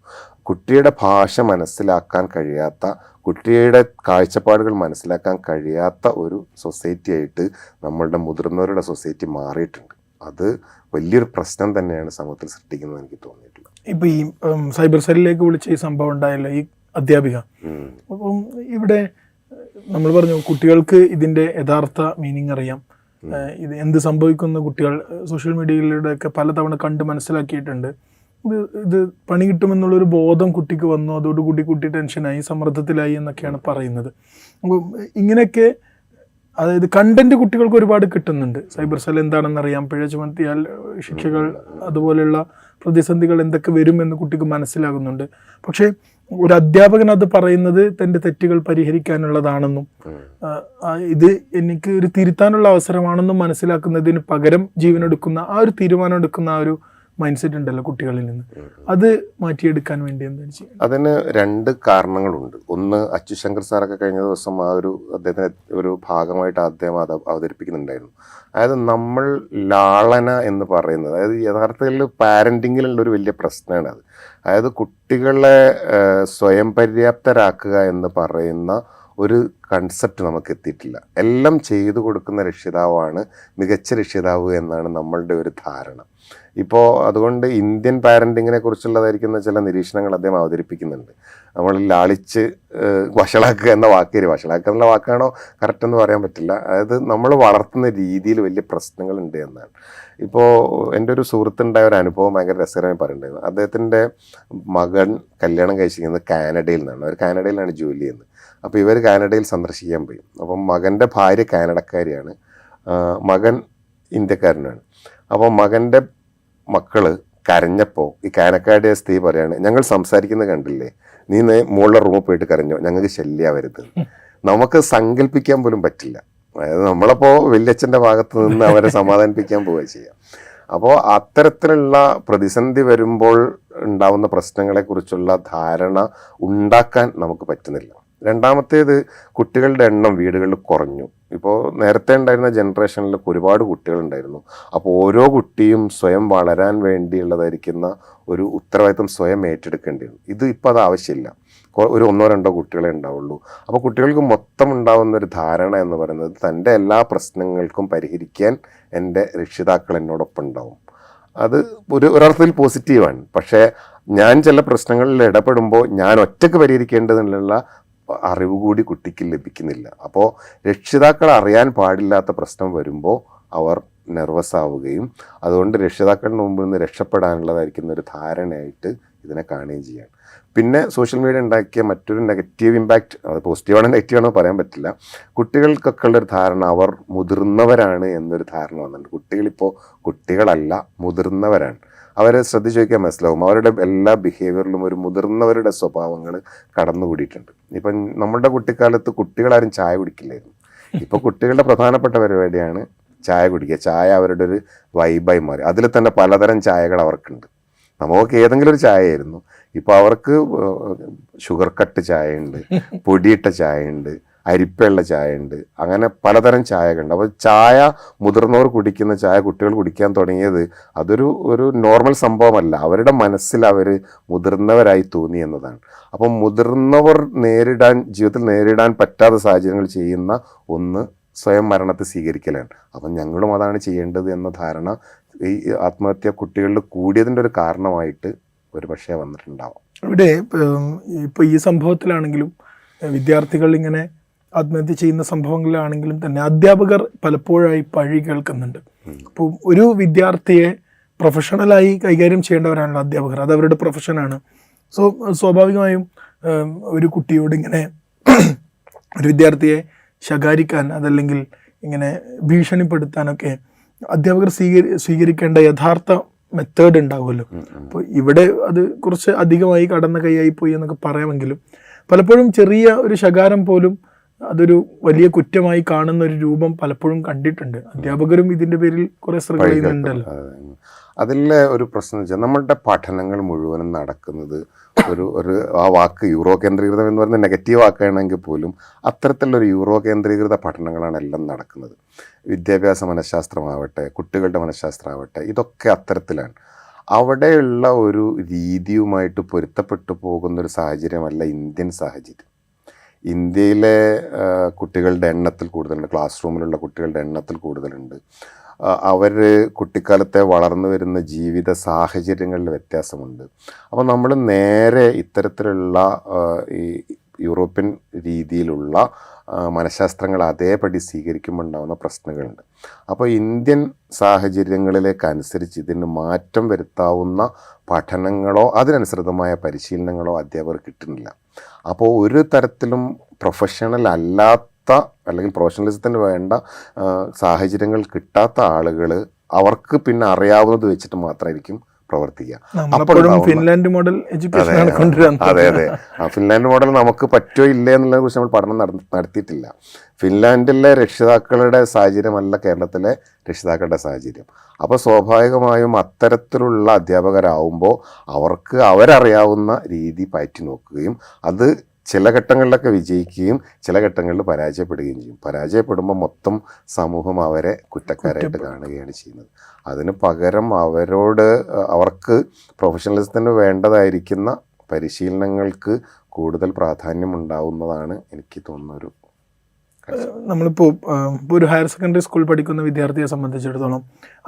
കുട്ടിയുടെ ഭാഷ മനസ്സിലാക്കാൻ കഴിയാത്ത, കുട്ടിയുടെ കാഴ്ചപ്പാടുകൾ മനസ്സിലാക്കാൻ കഴിയാത്ത ഒരു സൊസൈറ്റി ആയിട്ട് നമ്മളുടെ മുതിർന്നവരുടെ സൊസൈറ്റി മാറിയിട്ടുണ്ട്. അത് വലിയൊരു പ്രശ്നം തന്നെയാണ് സമൂഹത്തിൽ സൃഷ്ടിക്കുന്നത് എനിക്ക് തോന്നിയിട്ടുള്ളത്. ഇപ്പൊ ഈ സൈബർ സെല്ലിലേക്ക് വിളിച്ച ഈ സംഭവം ഉണ്ടായല്ലോ, ഈ അധ്യാപിക, അപ്പം ഇവിടെ നമ്മൾ പറഞ്ഞു കുട്ടികൾക്ക് ഇതിന്റെ യഥാർത്ഥ മീനിങ് അറിയാം. ഇത് എന്ത് സംഭവിക്കുന്ന കുട്ടികൾ സോഷ്യൽ മീഡിയയിലൂടെയൊക്കെ പലതവണ കണ്ട് മനസ്സിലാക്കിയിട്ടുണ്ട്. ഇത് പണി കിട്ടുമെന്നുള്ളൊരു ബോധം കുട്ടിക്ക് വന്നു, അതോടുകൂടി കുട്ടി ടെൻഷനായി, സമ്മർദ്ദത്തിലായി എന്നൊക്കെയാണ് പറയുന്നത്. അപ്പോൾ ഇങ്ങനെയൊക്കെ, അതായത് കണ്ടന്റ് കുട്ടികൾക്ക് ഒരുപാട് കിട്ടുന്നുണ്ട്. സൈബർ സെൽ എന്താണെന്ന് അറിയാം, പിഴ ചുമത്തിയാൽ ശിക്ഷകൾ, അതുപോലെയുള്ള പ്രതിസന്ധികൾ എന്തൊക്കെ വരുമെന്ന് കുട്ടിക്ക് മനസ്സിലാകുന്നുണ്ട്. പക്ഷേ ഒരു അധ്യാപകൻ അത് പറയുന്നത് തൻ്റെ തെറ്റുകൾ പരിഹരിക്കാനുള്ളതാണെന്നും ഇത് എനിക്ക് ഒരു തിരുത്താനുള്ള അവസരമാണെന്നും മനസ്സിലാക്കുന്നതിന് പകരം ജീവനെടുക്കുന്ന ആ ഒരു തീരുമാനം എടുക്കുന്ന ആ ഒരു മൈൻഡ് സെറ്റ് ഉണ്ടല്ലോ കുട്ടികളിൽ നിന്ന്, അത് മാറ്റിയെടുക്കാൻ വേണ്ടി എന്താണ് ചെയ്യുന്നത്? അതിന് 2 കാരണങ്ങളുണ്ട്. ഒന്ന്, അച്യുശങ്കർ സാറൊക്കെ കഴിഞ്ഞ ദിവസം ആ ഒരു അദ്ദേഹത്തിന് ഒരു ഭാഗമായിട്ട് അദ്ദേഹം അത് അവതരിപ്പിക്കുന്നുണ്ടായിരുന്നു. അതായത് നമ്മൾ ലാളന എന്ന് പറയുന്നത്, അതായത് യഥാർത്ഥത്തിൽ പാരൻറ്റിങ്ങിലുള്ള ഒരു വലിയ പ്രശ്നമാണ് അത്. അതായത് കുട്ടികളെ സ്വയം പര്യാപ്തരാക്കുക എന്ന് പറയുന്ന ഒരു കൺസെപ്റ്റ് നമുക്ക് എത്തിയിട്ടില്ല. എല്ലാം ചെയ്തു കൊടുക്കുന്ന രക്ഷിതാവാണ് മികച്ച രക്ഷിതാവ് എന്നാണ് നമ്മളുടെ ഒരു ധാരണ. ഇപ്പോൾ അതുകൊണ്ട് ഇന്ത്യൻ പാരൻറ്റിങ്ങിനെ കുറിച്ചുള്ളതായിരിക്കുന്ന ചില നിരീക്ഷണങ്ങൾ അദ്ദേഹം അവതരിപ്പിക്കുന്നുണ്ട്. നമ്മൾ ലാളിച്ച് വഷളാക്കുക എന്ന വാക്ക്, വഷളാക്കുക എന്നുള്ള വാക്കാണോ കറക്റ്റ് എന്ന് പറയാൻ പറ്റില്ല. അതായത് നമ്മൾ വളർത്തുന്ന രീതിയിൽ വലിയ പ്രശ്നങ്ങളുണ്ട് എന്നാണ്. ഇപ്പോൾ എൻ്റെ ഒരു സുഹൃത്തുണ്ടായ ഒരു അനുഭവം ഭയങ്കര രസകരമായി പറയുന്നുണ്ടായിരുന്നു. അദ്ദേഹത്തിൻ്റെ മകൻ കല്യാണം കഴിച്ചിരിക്കുന്നത് കാനഡയിൽ നിന്നാണ്. അവർ കാനഡയിലാണ് ജോലി ചെയ്യുന്നത്. അപ്പോൾ ഇവർ കാനഡയിൽ സന്ദർശിക്കാൻ പോയി. അപ്പം മകൻ്റെ ഭാര്യ കാനഡക്കാരിയാണ്, മകൻ ഇന്ത്യക്കാരനാണ്. അപ്പോൾ മകൻ്റെ മക്കള് കരഞ്ഞപ്പോൾ ഈ കാനക്കാരുടെ സ്ത്രീ പറയാണ്, ഞങ്ങൾ സംസാരിക്കുന്നത് കണ്ടില്ലേ, നീ മുകളിലെ റൂമിൽ പോയിട്ട് കരഞ്ഞോ, ഞങ്ങൾക്ക് ശല്യാവരുത്. നമുക്ക് സങ്കല്പിക്കാൻ പോലും പറ്റില്ല. അതായത് നമ്മളപ്പോൾ വല്യച്ഛൻ്റെ ഭാഗത്ത് നിന്ന് അവരെ സമാധാനിപ്പിക്കാൻ പോവുക ചെയ്യാം. അപ്പോൾ അത്തരത്തിലുള്ള പ്രതിസന്ധി വരുമ്പോൾ ഉണ്ടാവുന്ന പ്രശ്നങ്ങളെക്കുറിച്ചുള്ള ധാരണ ഉണ്ടാക്കാൻ നമുക്ക് പറ്റുന്നില്ല. രണ്ടാമത്തേത്, കുട്ടികളുടെ എണ്ണം വീടുകളിൽ കുറഞ്ഞു. ഇപ്പോൾ നേരത്തെ ഉണ്ടായിരുന്ന ജനറേഷനിൽ ഒരുപാട് കുട്ടികളുണ്ടായിരുന്നു. അപ്പോൾ ഓരോ കുട്ടിയും സ്വയം വളരാൻ വേണ്ടിയുള്ളതായിരിക്കുന്ന ഒരു ഉത്തരവാദിത്വം സ്വയം ഏറ്റെടുക്കേണ്ടിയിരുന്നു. ഇത് ഇപ്പോൾ അത് ആവശ്യമില്ല. ഒരു 1-2 കുട്ടികളെ ഉണ്ടാവുള്ളൂ. അപ്പോൾ കുട്ടികൾക്ക് മൊത്തം ഉണ്ടാവുന്ന ഒരു ധാരണ എന്ന് പറയുന്നത് തൻ്റെ എല്ലാ പ്രശ്നങ്ങൾക്കും പരിഹരിക്കാൻ എൻ്റെ രക്ഷിതാക്കൾ എന്നോടൊപ്പം ഉണ്ടാവും. അത് ഒരർത്ഥത്തിൽ പോസിറ്റീവാണ്. പക്ഷേ ഞാൻ ചില പ്രശ്നങ്ങളിൽ ഇടപെടുമ്പോൾ ഞാൻ ഒറ്റയ്ക്ക് പരിഹരിക്കേണ്ടതിനുള്ള അറിവ് കൂടി കുട്ടിക്ക് ലഭിക്കുന്നില്ല. അപ്പോൾ രക്ഷിതാക്കൾ അറിയാൻ പാടില്ലാത്ത പ്രശ്നം വരുമ്പോൾ അവർ നെർവസ് ആവുകയും അതുകൊണ്ട് രക്ഷിതാക്കളുടെ മുമ്പിൽ നിന്ന് രക്ഷപ്പെടാനുള്ളതായിരിക്കുന്ന ഒരു ധാരണയായിട്ട് ഇതിനെ കാണുകയും ചെയ്യാണ്. പിന്നെ സോഷ്യൽ മീഡിയ ഉണ്ടാക്കിയ മറ്റൊരു നെഗറ്റീവ് ഇമ്പാക്റ്റ്, അത് പോസിറ്റീവാണോ നെഗറ്റീവാണോ പറയാൻ പറ്റില്ല. കുട്ടികൾക്കൊക്കെ ഉള്ളൊരു ധാരണ അവർ മുതിർന്നവരാണ് എന്നൊരു ധാരണ വന്നിട്ടുണ്ട്. കുട്ടികളിപ്പോൾ കുട്ടികളല്ല, മുതിർന്നവരാണ്. അവരെ ശ്രദ്ധിച്ച് നോക്കിയാൽ മനസ്സിലാവും അവരുടെ എല്ലാ ബിഹേവിയറിലും ഒരു മുതിർന്നവരുടെ സ്വഭാവങ്ങൾ കടന്നുകൂടിയിട്ടുണ്ട്. ഇപ്പം നമ്മുടെ കുട്ടിക്കാലത്ത് കുട്ടികളാരും ചായ കുടിക്കില്ലായിരുന്നു. ഇപ്പോൾ കുട്ടികളുടെ പ്രധാനപ്പെട്ട പരിപാടിയാണ് ചായ കുടിക്കുക. ചായ അവരുടെ ഒരു വൈബായി മാറി. അതിൽ തന്നെ പലതരം ചായകൾ അവർക്കുണ്ട്. നമുക്ക് ഏതെങ്കിലും ഒരു ചായയായിരുന്നു. ഇപ്പോൾ അവർക്ക് ഷുഗർ കട്ട് ചായ ഉണ്ട്, പൊടിയിട്ട ചായ ഉണ്ട്, അരിപ്പയുള്ള ചായ ഉണ്ട്, അങ്ങനെ പലതരം ചായകളുണ്ട്. അപ്പോൾ ചായ മുതിർന്നവർ കുടിക്കുന്ന ചായ കുട്ടികൾ കുടിക്കാൻ തുടങ്ങിയത് ഒരു നോർമൽ സംഭവമല്ല. അവരുടെ മനസ്സിൽ അവർ മുതിർന്നവരായി തോന്നി എന്നതാണ്. അപ്പം മുതിർന്നവർ ജീവിതത്തിൽ നേരിടാൻ പറ്റാത്ത സാഹചര്യങ്ങൾ ചെയ്യുന്ന ഒന്ന് സ്വയം മരണത്തെ സ്വീകരിക്കലാണ്. അപ്പം ഞങ്ങളും അതാണ് ചെയ്യേണ്ടത് എന്ന ധാരണ ഈ ആത്മഹത്യ കുട്ടികളിൽ കൂടിയതിൻ്റെ ഒരു കാരണമായിട്ട് ഒരു പക്ഷേ വന്നിട്ടുണ്ടാവാം. ഇവിടെ ഇപ്പോൾ ഈ സംഭവത്തിലാണെങ്കിലും വിദ്യാർത്ഥികൾ ഇങ്ങനെ ആത്മഹത്യ ചെയ്യുന്ന സംഭവങ്ങളിലാണെങ്കിലും തന്നെ അധ്യാപകർ പലപ്പോഴായി പഴി കേൾക്കുന്നുണ്ട്. അപ്പോൾ ഒരു വിദ്യാർത്ഥിയെ പ്രൊഫഷണലായി കൈകാര്യം ചെയ്യേണ്ടവരാണല്ലോ അധ്യാപകർ, അത് അവരുടെ പ്രൊഫഷനാണ്. സ്വാഭാവികമായും ഒരു കുട്ടിയോട് ഇങ്ങനെ ഒരു വിദ്യാർത്ഥിയെ ശകാരിക്കാൻ, അതല്ലെങ്കിൽ ഇങ്ങനെ ഭീഷണിപ്പെടുത്താനൊക്കെ അധ്യാപകർ സ്വീകരിക്കേണ്ട യഥാർത്ഥ മെത്തേഡ് ഉണ്ടാവുമല്ലോ. അപ്പോൾ ഇവിടെ അത് കുറച്ച് അധികമായി കടന്ന കൈയായി പോയി എന്നൊക്കെ പറയാമെങ്കിലും പലപ്പോഴും ചെറിയ ഒരു ശകാരം പോലും അതൊരു വലിയ കുറ്റമായി കാണുന്ന ഒരു രൂപം പലപ്പോഴും കണ്ടിട്ടുണ്ട്. അധ്യാപകരും ഇതിന്റെ പേരിൽ കുറെ ശ്രദ്ധ ചെയ്യുന്നുണ്ടല്ലോ. അതിലെ ഒരു പ്രശ്നം വെച്ചാൽ നമ്മളുടെ പഠനങ്ങൾ മുഴുവനും നടക്കുന്നത് ഒരു ആ വാക്ക് യൂറോ കേന്ദ്രീകൃതം എന്ന് പറയുന്നത് നെഗറ്റീവ് വാക്കാണെങ്കിൽ പോലും അത്തരത്തിലുള്ളൊരു യൂറോ കേന്ദ്രീകൃത പഠനങ്ങളാണ് എല്ലാം നടക്കുന്നത്. വിദ്യാഭ്യാസ മനഃശാസ്ത്രമാവട്ടെ, കുട്ടികളുടെ മനഃശാസ്ത്രമാവട്ടെ, ഇതൊക്കെ അത്തരത്തിലാണ്. അവിടെയുള്ള ഒരു രീതിയുമായിട്ട് പൊരുത്തപ്പെട്ടു പോകുന്നൊരു സാഹചര്യമല്ല ഇന്ത്യൻ സാഹചര്യം. ഇന്ത്യയിലെ കുട്ടികളുടെ എണ്ണത്തിൽ കൂടുതലുണ്ട്, ക്ലാസ് റൂമിലുള്ള കുട്ടികളുടെ എണ്ണത്തിൽ കൂടുതലുണ്ട്. അവർ കുട്ടിക്കാലത്തെ വളർന്നു വരുന്ന ജീവിത സാഹചര്യങ്ങളിൽ വ്യത്യാസമുണ്ട്. അപ്പോൾ നമ്മൾ നേരെ ഇത്തരത്തിലുള്ള ഈ യൂറോപ്യൻ രീതിയിലുള്ള മനഃശാസ്ത്രങ്ങൾ അതേപടി സ്വീകരിക്കുമ്പോൾ ഉണ്ടാകുന്ന പ്രശ്നങ്ങളുണ്ട്. അപ്പോൾ ഇന്ത്യൻ സാഹചര്യങ്ങളിലേക്കനുസരിച്ച് ഇതിന് മാറ്റം വരുത്താവുന്ന പഠനങ്ങളോ അതിനനുസൃതമായ പരിശീലനങ്ങളോ അധ്യാപകർ കിട്ടുന്നില്ല. അപ്പോൾ ഒരു തരത്തിലും പ്രൊഫഷണൽ അല്ലാത്ത അല്ലെങ്കിൽ പ്രൊഫഷണലിസത്തിന് വേണ്ട സാഹചര്യങ്ങൾ കിട്ടാത്ത ആളുകൾ അവർക്ക് പിന്നെ അറിയാവുന്നത് വെച്ചിട്ട് മാത്രമായിരിക്കും പ്രവർത്തിക്കുക. ഫിൻലാൻഡ് മോഡൽ അതെ അതെ, ആ ഫിൻലാൻഡ് മോഡൽ നമുക്ക് പറ്റോ ഇല്ലേ എന്നുള്ളതിനെ കുറിച്ച് നമ്മൾ പഠനം നടത്തിയിട്ടില്ല. ഫിൻലാൻഡിലെ രക്ഷിതാക്കളുടെ സാഹചര്യമല്ല കേരളത്തിലെ രക്ഷിതാക്കളുടെ സാഹചര്യം. അപ്പോൾ സ്വാഭാവികമായും അത്തരത്തിലുള്ള അധ്യാപകരാകുമ്പോൾ അവർക്ക് അവരറിയാവുന്ന രീതി പയറ്റി നോക്കുകയും അത് ചില ഘട്ടങ്ങളിലൊക്കെ വിജയിക്കുകയും ചില ഘട്ടങ്ങളിൽ പരാജയപ്പെടുകയും ചെയ്യും. പരാജയപ്പെടുമ്പോൾ മൊത്തം സമൂഹം അവരെ കുറ്റക്കാരായിട്ട് കാണുകയാണ് ചെയ്യുന്നത്. അതിന് പകരം അവർക്ക് പ്രൊഫഷണലിസത്തിന് വേണ്ടതായിരിക്കുന്ന പരിശീലനങ്ങൾക്ക് കൂടുതൽ പ്രാധാന്യം ഉണ്ടാവുന്നതാണ് എനിക്ക് തോന്നുന്നൊരു. നമ്മളിപ്പോൾ ഒരു ഹയർ സെക്കൻഡറി സ്കൂൾ പഠിക്കുന്ന വിദ്യാർത്ഥിയെ സംബന്ധിച്ചിടത്തോളം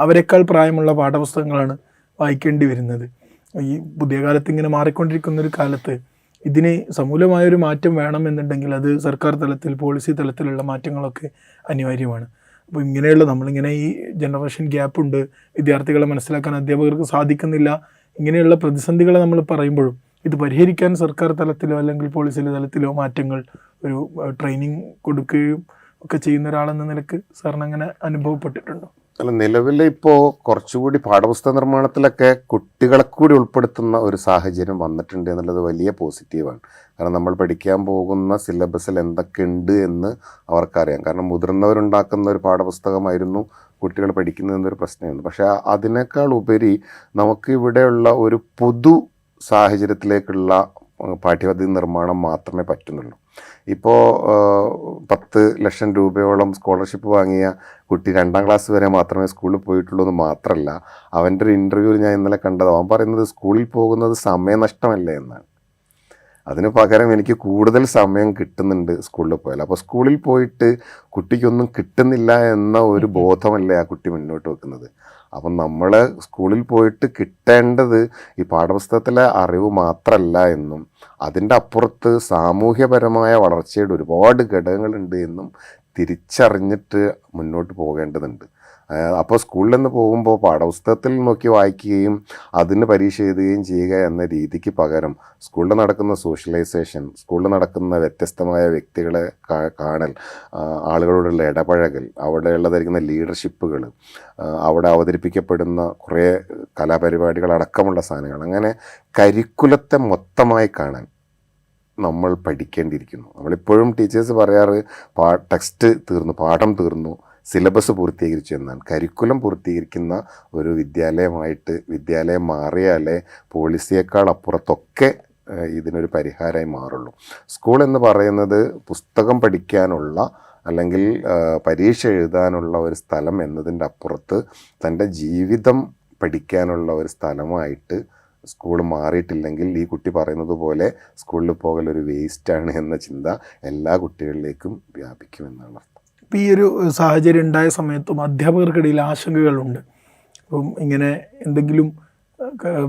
അവരെക്കാൾ പ്രായമുള്ള പാഠപുസ്തകങ്ങളാണ് വായിക്കേണ്ടി വരുന്നത്. ഈ പുതിയ കാലത്ത് ഇങ്ങനെ മാറിക്കൊണ്ടിരിക്കുന്ന ഒരു കാലത്ത് ഇതിന് സമൂലമായൊരു മാറ്റം വേണമെന്നുണ്ടെങ്കിൽ അത് സർക്കാർ തലത്തിൽ പോളിസി തലത്തിലുള്ള മാറ്റങ്ങളൊക്കെ അനിവാര്യമാണ്. അപ്പോൾ നമ്മളിങ്ങനെ ഈ ജനറേഷൻ ഗ്യാപ്പുണ്ട്, വിദ്യാർത്ഥികളെ മനസ്സിലാക്കാൻ അധ്യാപകർക്ക് സാധിക്കുന്നില്ല, ഇങ്ങനെയുള്ള പ്രതിസന്ധികളെ നമ്മൾ പറയുമ്പോഴും ഇത് പരിഹരിക്കാൻ സർക്കാർ തലത്തിലോ അല്ലെങ്കിൽ പോളിസി തലത്തിലോ മാറ്റങ്ങൾ ഒരു ട്രെയിനിങ് കൊടുക്കുകയും ഒക്കെ ചെയ്യുന്ന ഒരാളെന്ന നിലക്ക് സാറിന് അങ്ങനെ അനുഭവപ്പെട്ടിട്ടുണ്ടോ? അല്ല, നിലവിൽ ഇപ്പോൾ കുറച്ചുകൂടി പാഠപുസ്തക നിർമ്മാണത്തിലൊക്കെ കുട്ടികളെ കൂടി ഉൾപ്പെടുത്തുന്ന ഒരു സാഹചര്യം വന്നിട്ടുണ്ട് എന്നുള്ളത് വലിയ പോസിറ്റീവാണ്. കാരണം നമ്മൾ പഠിക്കാൻ പോകുന്ന സിലബസിൽ എന്തൊക്കെയുണ്ട് എന്ന് അവർക്കറിയാം. കാരണം മുതിർന്നവരുണ്ടാക്കുന്ന ഒരു പാഠപുസ്തകമായിരുന്നു കുട്ടികൾ പഠിക്കുന്നതെന്നൊരു പ്രശ്നമായിരുന്നു. പക്ഷേ അതിനേക്കാൾ ഉപരി നമുക്ക് ഇവിടെയുള്ള ഒരു പൊതു സാഹചര്യത്തിലേക്കുള്ള പാഠ്യപദ്ധതി നിർമ്മാണം മാത്രമേ പറ്റുന്നുള്ളൂ. ഇപ്പോൾ 10 ലക്ഷം രൂപയോളം സ്കോളർഷിപ്പ് വാങ്ങിയ കുട്ടി 2ാം ക്ലാസ് വരെ മാത്രമേ സ്കൂളിൽ പോയിട്ടുള്ളൂ എന്ന് മാത്രമല്ല, അവൻ്റെ ഒരു ഇൻ്റർവ്യൂവിൽ ഞാൻ ഇന്നലെ കണ്ടത്, അവൻ പറയുന്നത് സ്കൂളിൽ പോകുന്നത് സമയനഷ്ടമല്ലേ എന്നാണ്. അതിന് പകരം എനിക്ക് കൂടുതൽ സമയം കിട്ടുന്നുണ്ട് സ്കൂളിൽ പോയാൽ. അപ്പോൾ സ്കൂളിൽ പോയിട്ട് കുട്ടിക്കൊന്നും കിട്ടുന്നില്ല എന്ന ഒരു ബോധമല്ലേ ആ കുട്ടി മുന്നോട്ട് വെക്കുന്നത്. അപ്പം നമ്മൾ സ്കൂളിൽ പോയിട്ട് കിട്ടേണ്ടത് ഈ പാഠപുസ്തകത്തിലെ അറിവ് മാത്രമല്ല എന്നും അതിൻ്റെ അപ്പുറത്ത് സാമൂഹ്യപരമായ വളർച്ചയുടെ ഒരുപാട് ഘടകങ്ങളുണ്ട് എന്നും തിരിച്ചറിഞ്ഞിട്ട് മുന്നോട്ട് പോകേണ്ടതുണ്ട്. അപ്പോൾ സ്കൂളിൽ നിന്ന് പോകുമ്പോൾ പാഠപുസ്തകത്തിൽ നോക്കി വായിക്കുകയും അതിന് പരീക്ഷ എഴുതുകയും ചെയ്യുക എന്ന രീതിക്ക് പകരം സ്കൂളിൽ നടക്കുന്ന സോഷ്യലൈസേഷൻ, സ്കൂളിൽ നടക്കുന്ന വ്യത്യസ്തമായ വ്യക്തികളെ കാണൽ, ആളുകളോടുള്ള ഇടപഴകൽ, അവിടെ ഉള്ളതായിരിക്കുന്ന ലീഡർഷിപ്പുകൾ, അവിടെ അവതരിപ്പിക്കപ്പെടുന്ന കുറേ കലാപരിപാടികളടക്കമുള്ള സാധനങ്ങൾ, അങ്ങനെ കരിക്കുലത്തെ മൊത്തമായി കാണാൻ നമ്മൾ പഠിക്കേണ്ടിയിരിക്കുന്നു. നമ്മളിപ്പോഴും ടീച്ചേഴ്സ് പറയാറ് ടെക്സ്റ്റ് തീർന്നു, പാഠം തീർന്നു, സിലബസ് പൂർത്തീകരിച്ചു എന്നാണ്. കരിക്കുലം പൂർത്തീകരിക്കുന്ന ഒരു വിദ്യാലയം മാറിയാലേ പോളിസിയേക്കാൾ അപ്പുറത്തൊക്കെ ഇതിനൊരു പരിഹാരമായി മാറുള്ളൂ. സ്കൂൾ എന്ന് പറയുന്നത് പുസ്തകം പഠിക്കാനുള്ള അല്ലെങ്കിൽ പരീക്ഷ എഴുതാനുള്ള ഒരു സ്ഥലം എന്നതിൻ്റെ അപ്പുറത്ത് തൻ്റെ ജീവിതം പഠിക്കാനുള്ള ഒരു സ്ഥലമായിട്ട് സ്കൂൾ മാറിയിട്ടില്ലെങ്കിൽ ഈ കുട്ടി പറയുന്നത് പോലെ സ്കൂളിൽ പോകൽ ഒരു വേസ്റ്റാണ് എന്ന ചിന്ത എല്ലാ കുട്ടികളിലേക്കും വ്യാപിക്കുമെന്നാണ് അർത്ഥം. ഇപ്പോൾ ഈ ഒരു സാഹചര്യം ഉണ്ടായ സമയത്തും അധ്യാപകർക്കിടയിൽ ആശങ്കകളുണ്ട്. അപ്പം ഇങ്ങനെ എന്തെങ്കിലും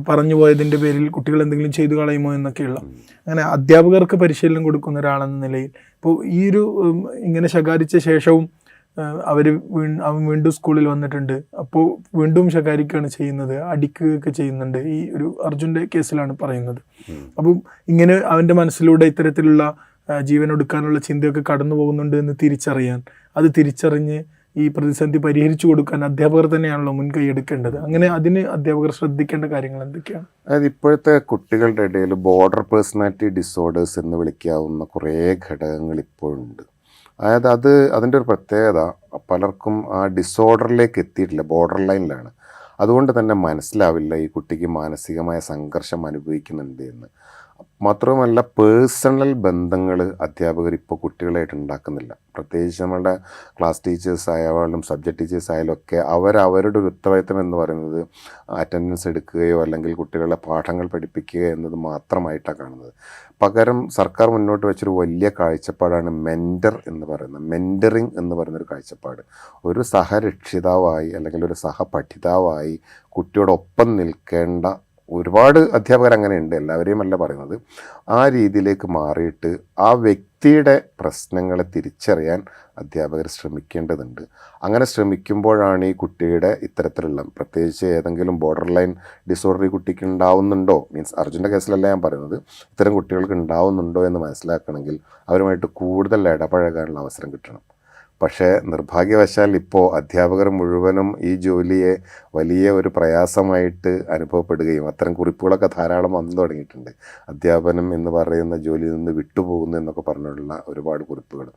പറഞ്ഞു പോയതിൻ്റെ പേരിൽ കുട്ടികൾ എന്തെങ്കിലും ചെയ്തു കളയുമോ എന്നൊക്കെയുള്ള, അങ്ങനെ അധ്യാപകർക്ക് പരിശീലനം കൊടുക്കുന്ന ഒരാളെന്ന നിലയിൽ ഇപ്പോൾ ഈ ഒരു ഇങ്ങനെ ശകാരിച്ച ശേഷവും അവൻ വീണ്ടും സ്കൂളിൽ വന്നിട്ടുണ്ട്, അപ്പോൾ വീണ്ടും ശകാരിക്കുകയാണ് ചെയ്യുന്നത്, അടിക്കുകയൊക്കെ ചെയ്യുന്നുണ്ട്. ഈ ഒരു അർജുൻ്റെ കേസിലാണ് പറയുന്നത്. അപ്പം ഇങ്ങനെ അവൻ്റെ മനസ്സിലൂടെ ഇത്തരത്തിലുള്ള ജീവനൊടുക്കാനുള്ള ചിന്തയൊക്കെ കടന്നു പോകുന്നുണ്ട് എന്ന് തിരിച്ചറിയാൻ, അത് തിരിച്ചറിഞ്ഞ് ഈ പ്രതിസന്ധി പരിഹരിച്ചു കൊടുക്കാൻ അധ്യാപകർ തന്നെയാണല്ലോ മുൻകൈ എടുക്കേണ്ടത്. അങ്ങനെ അതിന് അധ്യാപകർ ശ്രദ്ധിക്കേണ്ട കാര്യങ്ങൾ എന്തൊക്കെയാണ്? അതായത് ഇപ്പോഴത്തെ കുട്ടികളുടെ ഇടയിൽ ബോർഡർ പേഴ്സണാലിറ്റി ഡിസോർഡേഴ്സ് എന്ന് വിളിക്കാവുന്ന കുറേ ഘടകങ്ങൾ ഇപ്പോഴുണ്ട്. അതായത് അതിൻ്റെ ഒരു പ്രത്യേകത, പലർക്കും ആ ഡിസോർഡറിലേക്ക് എത്തിയിട്ടില്ല, ബോർഡർ ലൈനിലാണ്. അതുകൊണ്ട് തന്നെ മനസ്സിലാവില്ല ഈ കുട്ടിക്ക് മാനസികമായ സംഘർഷം അനുഭവിക്കുന്നുണ്ട് എന്ന്. മാത്രവുമല്ല, പേഴ്സണൽ ബന്ധങ്ങൾ അധ്യാപകർ ഇപ്പോൾ കുട്ടികളായിട്ട് ഉണ്ടാക്കുന്നില്ല. പ്രത്യേകിച്ച് നമ്മളുടെ ക്ലാസ് ടീച്ചേഴ്സ് ആയാലും സബ്ജക്റ്റ് ടീച്ചേഴ്സ് ആയാലും ഒക്കെ അവരുടെ ഒരു ഉത്തരവാദിത്തം എന്ന് പറയുന്നത് അറ്റൻഡൻസ് എടുക്കുകയോ അല്ലെങ്കിൽ കുട്ടികളെ പാഠങ്ങൾ പഠിപ്പിക്കുക എന്നത് മാത്രമായിട്ടാണ് കാണുന്നത്. പകരം സർക്കാർ മുന്നോട്ട് വെച്ചൊരു വലിയ കാഴ്ചപ്പാടാണ് മെൻറ്റർ എന്ന് പറയുന്നത്, മെൻറ്ററിങ് എന്ന് പറയുന്നൊരു കാഴ്ചപ്പാട്. ഒരു സഹരക്ഷിതാവായി അല്ലെങ്കിൽ ഒരു സഹപഠിതാവായി കുട്ടിയോടൊപ്പം നിൽക്കേണ്ട ഒരുപാട് അധ്യാപകർ അങ്ങനെയുണ്ട്, എല്ലാവരെയും അല്ല പറയുന്നത്. ആ രീതിയിലേക്ക് മാറിയിട്ട് ആ വ്യക്തിയുടെ പ്രശ്നങ്ങളെ തിരിച്ചറിയാൻ അധ്യാപകർ ശ്രമിക്കേണ്ടതുണ്ട്. അങ്ങനെ ശ്രമിക്കുമ്പോഴാണ് ഈ കുട്ടിയുടെ ഇത്തരത്തിലുള്ള, പ്രത്യേകിച്ച് ഏതെങ്കിലും ബോർഡർ ലൈൻ ഡിസോർഡർ ഈ കുട്ടിക്ക് ഉണ്ടാവുന്നുണ്ടോ, മീൻസ് അർജുൻ്റെ കേസിലല്ല ഞാൻ പറയുന്നത്, ഇത്തരം കുട്ടികൾക്ക് ഉണ്ടാവുന്നുണ്ടോ എന്ന് മനസ്സിലാക്കണമെങ്കിൽ അവരുമായിട്ട് കൂടുതൽ ഇടപഴകാനുള്ള അവസരം കിട്ടണം. പക്ഷേ നിർഭാഗ്യവശാൽ ഇപ്പോൾ അധ്യാപകർ മുഴുവനും ഈ ജോലിയെ വലിയ ഒരു പ്രയാസമായിട്ട് അനുഭവപ്പെടുകയും അത്തരം കുറിപ്പുകളൊക്കെ ധാരാളം വന്നു തുടങ്ങിയിട്ടുണ്ട്. അധ്യാപനം എന്ന് പറയുന്ന ജോലിയിൽ നിന്ന് വിട്ടുപോകുന്നു എന്നൊക്കെ പറഞ്ഞുള്ള ഒരുപാട് കുറിപ്പുകൾ.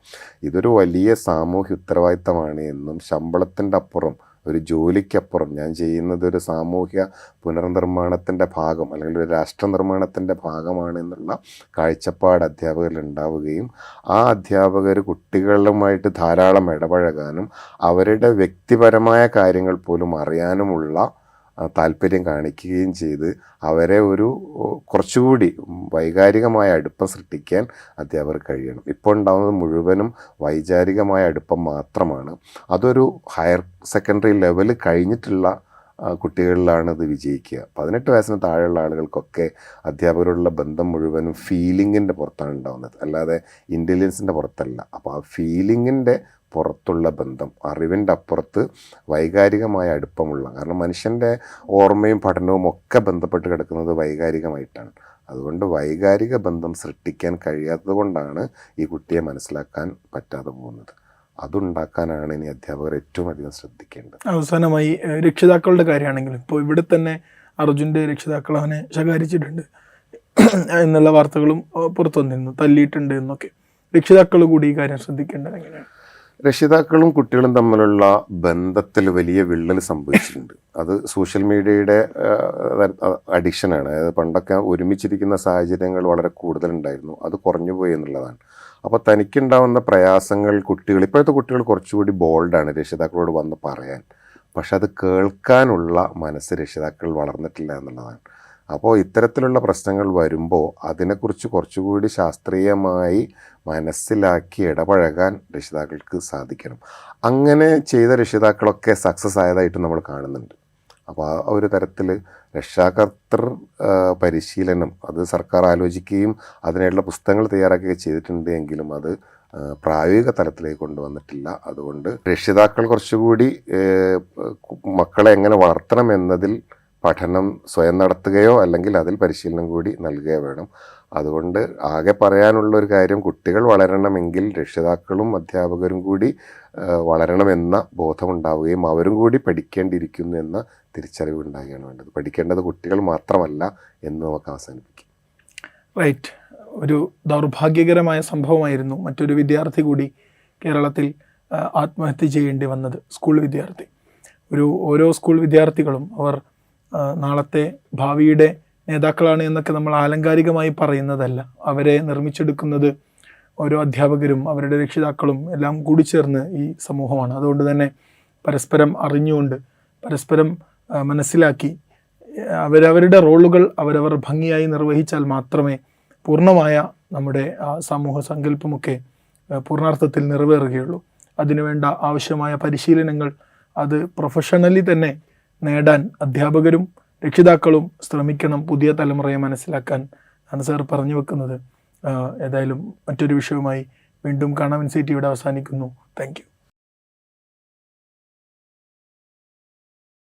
ഇതൊരു വലിയ സാമൂഹ്യ ഉത്തരവാദിത്തമാണ് എന്നും ശമ്പളത്തിൻ്റെ അപ്പുറം, ഒരു ജോലിക്കപ്പുറം ഞാൻ ചെയ്യുന്നത് ഒരു സാമൂഹ്യ പുനർനിർമ്മാണത്തിൻ്റെ ഭാഗം അല്ലെങ്കിൽ ഒരു രാഷ്ട്ര നിർമ്മാണത്തിൻ്റെ ഭാഗമാണ് എന്നുള്ള കാഴ്ചപ്പാട് അധ്യാപകരിൽ ഉണ്ടാവുകയും ആ അധ്യാപകർ കുട്ടികളുമായിട്ട് ധാരാളം ഇടപഴകാനും അവരുടെ വ്യക്തിപരമായ കാര്യങ്ങൾ പോലും അറിയാനുമുള്ള താല്പര്യം കാണിക്കുകയും ചെയ്ത് അവരെ ഒരു കുറച്ചുകൂടി വൈകാരികമായ അടുപ്പം സൃഷ്ടിക്കാൻ അധ്യാപകർ കഴിയണം. ഇപ്പോൾ ഉണ്ടാകുന്നത് മുഴുവനും വൈചാരികമായ അടുപ്പം മാത്രമാണ്. അതൊരു ഹയർ സെക്കൻഡറി ലെവൽ കഴിഞ്ഞിട്ടുള്ള കുട്ടികളിലാണ് ഇത് വിജയിക്കുക. 18 വയസ്സിന് താഴെയുള്ള ആളുകൾക്കൊക്കെ അധ്യാപകരോടുള്ള ബന്ധം മുഴുവനും ഫീലിങ്ങിൻ്റെ പുറത്താണ് ഉണ്ടാകുന്നത്, അല്ലാതെ ഇൻ്റലിജൻസിൻ്റെ പുറത്തല്ല. അപ്പോൾ ആ ഫീലിങ്ങിൻ്റെ പുറത്തുള്ള ബന്ധം, അറിവിൻ്റെ അപ്പുറത്ത് വൈകാരികമായ അടുപ്പമുള്ള, കാരണം മനുഷ്യൻ്റെ ഓർമ്മയും പഠനവും ഒക്കെ ബന്ധപ്പെട്ട് കിടക്കുന്നത് വൈകാരികമായിട്ടാണ്. അതുകൊണ്ട് വൈകാരിക ബന്ധം സൃഷ്ടിക്കാൻ കഴിയാത്തത് കൊണ്ടാണ് ഈ കുട്ടിയെ മനസ്സിലാക്കാൻ പറ്റാതെ പോകുന്നത്. അതുണ്ടാക്കാനാണ് ഇനി അധ്യാപകർ ഏറ്റവും അധികം ശ്രദ്ധിക്കേണ്ടത്. അവസാനമായി രക്ഷിതാക്കളുടെ കാര്യമാണെങ്കിലും ഇപ്പോൾ ഇവിടെ തന്നെ അർജുൻ്റെ രക്ഷിതാക്കൾ അവനെ ശകാരിച്ചിട്ടുണ്ട് എന്നുള്ള വാർത്തകളും പുറത്തു വന്നിരുന്നു, തല്ലിയിട്ടുണ്ട് എന്നൊക്കെ. രക്ഷിതാക്കൾ കൂടി ഈ കാര്യം ശ്രദ്ധിക്കേണ്ടത് എങ്ങനെയാണ്? രക്ഷിതാക്കളും കുട്ടികളും തമ്മിലുള്ള ബന്ധത്തിൽ വലിയ വിള്ളൽ സംഭവിച്ചിട്ടുണ്ട്. അത് സോഷ്യൽ മീഡിയയുടെ അഡിക്ഷനാണ്. അതായത് പണ്ടൊക്കെ ഒരുമിച്ചിരിക്കുന്ന സാഹചര്യങ്ങൾ വളരെ കൂടുതലുണ്ടായിരുന്നു, അത് കുറഞ്ഞു പോയി എന്നുള്ളതാണ്. അപ്പോൾ തനിക്കുണ്ടാവുന്ന പ്രയാസങ്ങൾ ഇപ്പോഴത്തെ കുട്ടികൾ കുറച്ചുകൂടി ബോൾഡാണ് രക്ഷിതാക്കളോട് വന്ന് പറയാൻ. പക്ഷെ അത് കേൾക്കാനുള്ള മനസ്സ് രക്ഷിതാക്കൾ വളർന്നിട്ടില്ല എന്നുള്ളതാണ്. അപ്പോൾ ഇത്തരത്തിലുള്ള പ്രശ്നങ്ങൾ വരുമ്പോൾ അതിനെക്കുറിച്ച് കുറച്ചുകൂടി ശാസ്ത്രീയമായി മനസ്സിലാക്കി ഇടപഴകാൻ രക്ഷിതാക്കൾക്ക് സാധിക്കണം. അങ്ങനെ ചെയ്ത രക്ഷിതാക്കളൊക്കെ സക്സസ് ആയതായിട്ട് നമ്മൾ കാണുന്നുണ്ട്. അപ്പോൾ ആ ഒരു തരത്തിൽ രക്ഷാകർത്തൃ പരിശീലനം അത് സർക്കാർ ആലോചിക്കുകയും അതിനായിട്ടുള്ള പുസ്തകങ്ങൾ തയ്യാറാക്കുകയും ചെയ്തിട്ടുണ്ട് എങ്കിലും അത് പ്രായോഗിക തലത്തിലേക്ക് കൊണ്ടുവന്നിട്ടില്ല. അതുകൊണ്ട് രക്ഷിതാക്കൾ കുറച്ചുകൂടി മക്കളെ എങ്ങനെ വളർത്തണം എന്നതിൽ പഠനം സ്വയം നടത്തുകയോ അല്ലെങ്കിൽ അതിൽ പരിശീലനം കൂടി നൽകുകയോ വേണം. അതുകൊണ്ട് ആകെ പറയാനുള്ളൊരു കാര്യം, കുട്ടികൾ വളരണമെങ്കിൽ രക്ഷിതാക്കളും അധ്യാപകരും കൂടി വളരണമെന്ന ബോധമുണ്ടാവുകയും അവരും കൂടി പഠിക്കേണ്ടിയിരിക്കുന്നു എന്ന തിരിച്ചറിവ് ഉണ്ടാകുകയാണ് വേണ്ടത്. പഠിക്കേണ്ടത് കുട്ടികൾ മാത്രമല്ല എന്ന് നമുക്ക് അവസാനിപ്പിക്കും. റൈറ്റ്. ഒരു ദൗർഭാഗ്യകരമായ സംഭവമായിരുന്നു. മറ്റൊരു വിദ്യാർത്ഥി കൂടി കേരളത്തിൽ ആത്മഹത്യ ചെയ്യേണ്ടി വന്നത്, സ്കൂൾ വിദ്യാർത്ഥി. ഓരോ സ്കൂൾ വിദ്യാർത്ഥികളും അവർ നാളത്തെ ഭാവിയുടെ നേതാക്കളാണ് എന്നൊക്കെ നമ്മൾ ആലങ്കാരികമായി പറയുന്നതല്ല. അവരെ നിർമ്മിച്ചെടുക്കുന്നത് ഓരോ അധ്യാപകരും അവരുടെ രക്ഷിതാക്കളും എല്ലാം കൂടി ചേർന്ന് ഈ സമൂഹമാണ്. അതുകൊണ്ട് തന്നെ പരസ്പരം അറിഞ്ഞുകൊണ്ട് പരസ്പരം മനസ്സിലാക്കി അവരവരുടെ റോളുകൾ അവരവർ ഭംഗിയായി നിർവഹിച്ചാൽ മാത്രമേ പൂർണ്ണമായ നമ്മുടെ സമൂഹ സങ്കല്പമൊക്കെ പൂർണ്ണാർത്ഥത്തിൽ നിറവേറുകയുള്ളൂ. അതിനുവേണ്ട ആവശ്യമായ പരിശീലനങ്ങൾ അത് പ്രൊഫഷണലി തന്നെ നേടാൻ അധ്യാപകരും രക്ഷിതാക്കളും ശ്രമിക്കണം, പുതിയ തലമുറയെ മനസ്സിലാക്കാൻ ആണ് സാർ പറഞ്ഞു വെക്കുന്നത്. ഏതായാലും മറ്റൊരു വിഷയവുമായി വീണ്ടും കാണാം. ഇൻസൈറ്റ് ഇവിടെ അവസാനിക്കുന്നു. Thank you.